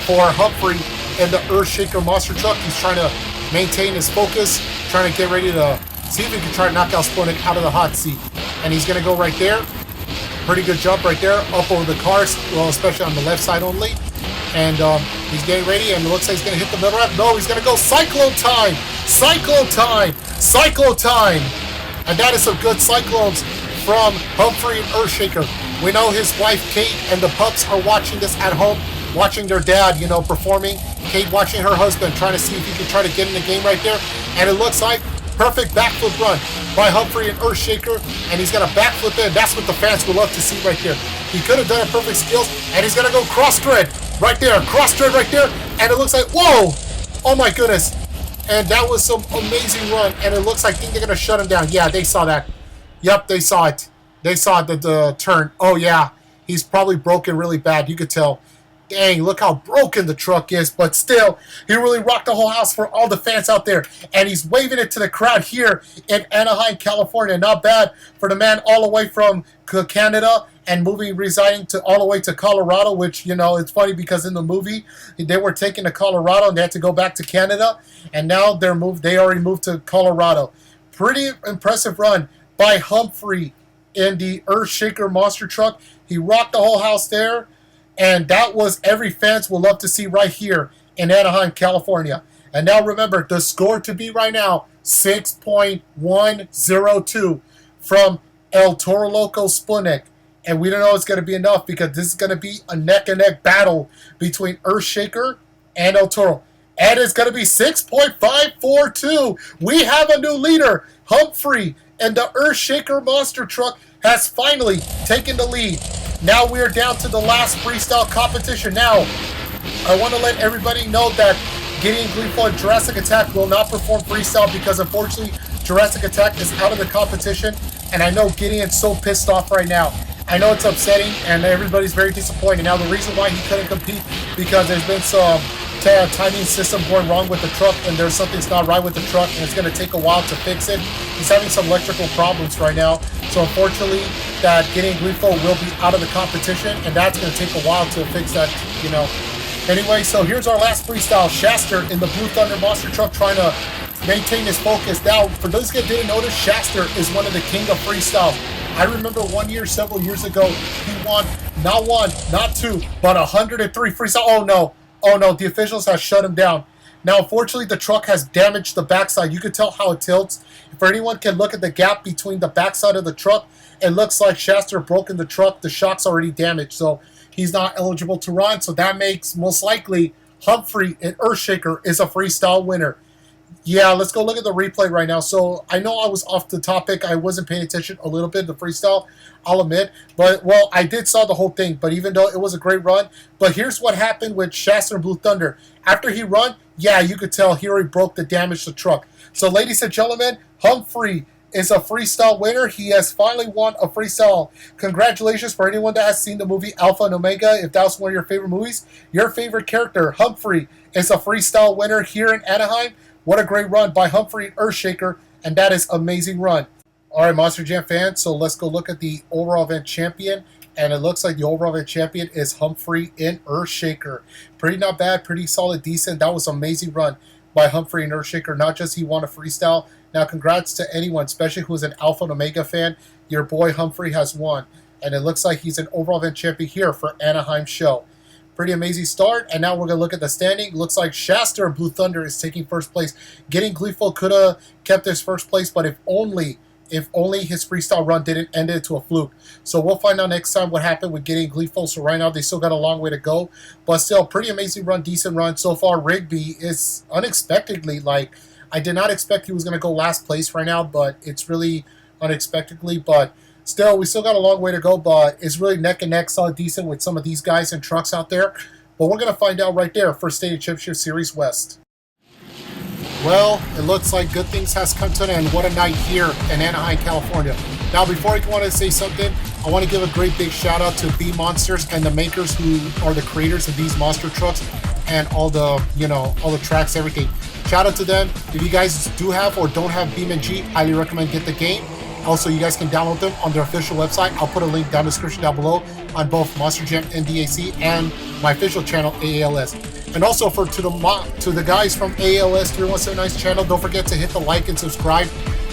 for Humphrey in the Earthshaker monster truck. He's trying to maintain his focus, trying to get ready to see if he can try to knock out Sputnik out of the hot seat. And he's going to go right there. Pretty good jump right there, up over the cars, well, especially on the left side only. And he's getting ready, and it looks like he's going to hit the middle ramp. No, he's going to go cyclone time! Cyclone time! Cyclone time! And that is some good cyclones from Humphrey and Earthshaker. We know his wife, Kate, and the pups are watching this at home, watching their dad, you know, performing. Kate watching her husband, trying to see if he can try to get in the game right there. And it looks like perfect backflip run by Humphrey and Earthshaker, and he's got a backflip in. That's what the fans would love to see right there. He could have done a perfect skills, and he's gonna go cross thread right there, cross thread right there, and it looks like, whoa, oh my goodness. And that was some amazing run, and it looks like they're gonna shut him down. Yeah, they saw that. Yep, they saw it. They saw the turn. Oh yeah, he's probably broken really bad. You could tell. Dang, look how broken the truck is, but still, he really rocked the whole house for all the fans out there, and he's waving it to the crowd here in Anaheim, California. Not bad for the man all the way from Canada and residing to all the way to Colorado, which, you know, it's funny because in the movie, they were taken to Colorado and they had to go back to Canada, and now they already moved to Colorado. Pretty impressive run by Humphrey in the Earthshaker monster truck. He rocked the whole house there. And that was every fans will love to see right here in Anaheim, California. And now remember, the score to be right now, 6.102 from El Toro Loco Sputnik. And we don't know it's going to be enough because this is going to be a neck-and-neck battle between Earthshaker and El Toro. And it's going to be 6.542. We have a new leader, Humphrey, and the Earthshaker monster truck has finally taken the lead. Now we are down to the last freestyle competition. Now, I want to let everybody know that Gideon Gleeful and Jurassic Attack will not perform freestyle because unfortunately Jurassic Attack is out of the competition, and I know Gideon's so pissed off right now. I know it's upsetting and everybody's very disappointed. Now the reason why he couldn't compete because there's been some timing system going wrong with the truck, and there's something's not right with the truck, and it's going to take a while to fix it. He's having some electrical problems right now, so unfortunately that Gideon Gleeful will be out of the competition, and that's going to take a while to fix that, you know. Anyway, so here's our last freestyle. Shaster in the Blue Thunder monster truck trying to maintain his focus. Now, for those that didn't notice, Shaster is one of the king of freestyle. I remember one year, several years ago, he won not one, not two, but 103 freestyle. Oh no, the officials have shut him down. Now, unfortunately, the truck has damaged the backside. You can tell how it tilts. If anyone can look at the gap between the backside of the truck, it looks like Shaster broke in the truck. The shock's already damaged, so he's not eligible to run. So that makes most likely Humphrey and Earthshaker is a freestyle winner. Yeah, let's go look at the replay right now. So I know I was off the topic. I wasn't paying attention a little bit to freestyle, I'll admit. But, well, I did saw the whole thing. But even though it was a great run, but here's what happened with Shaster and Blue Thunder. After he run, yeah, you could tell he already broke the damage to the truck. So, ladies and gentlemen, Humphrey is a freestyle winner. He has finally won a freestyle. Congratulations for anyone that has seen the movie Alpha and Omega. If that was one of your favorite movies, your favorite character, Humphrey, is a freestyle winner here in Anaheim. What a great run by Humphrey and Earthshaker, and that is amazing run. All right, Monster Jam fans, so let's go look at the overall event champion, and it looks like the overall event champion is Humphrey and Earthshaker. Pretty not bad, pretty solid, decent. That was an amazing run by Humphrey and Earthshaker. Not just he won a freestyle. Now, congrats to anyone, especially who's an Alpha and Omega fan. Your boy Humphrey has won, and it looks like he's an overall event champion here for Anaheim show. Pretty amazing start, and now we're going to look at the standing. Looks like Shaster and Blue Thunder is taking first place. Gideon Gleeful could have kept his first place, but if only his freestyle run didn't end it to a fluke. So we'll find out next time what happened with Gideon Gleeful. So right now they still got a long way to go, but still pretty amazing run, decent run. So far Rigby is unexpectedly, like, I did not expect he was going to go last place right now, but it's really unexpectedly, but still, we still got a long way to go, but it's really neck and neck, solid, decent with some of these guys and trucks out there. But we're going to find out right there for Stadium Championship Series West. Well, it looks like good things has come to an end. What a night here in Anaheim, California. Now, before I want to say something, I want to give a great big shout out to Beammonsters and the makers who are the creators of these monster trucks and all the, you know, all the tracks, everything. Shout out to them. If you guys do have or don't have BeammonG, highly recommend get the game. Also, you guys can download them on their official website. I'll put a link down in the description down below on both Monster Jam NDaC and my official channel AALS. And also to the guys from AALS 3179's channel, don't forget to hit the like and subscribe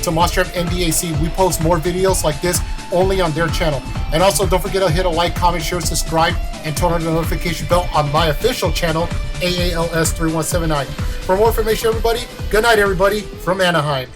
to Monster NDaC. We post more videos like this only on their channel. And also, don't forget to hit a like, comment, share, subscribe, and turn on the notification bell on my official channel, AALS3179. For more information, everybody, good night, everybody, from Anaheim.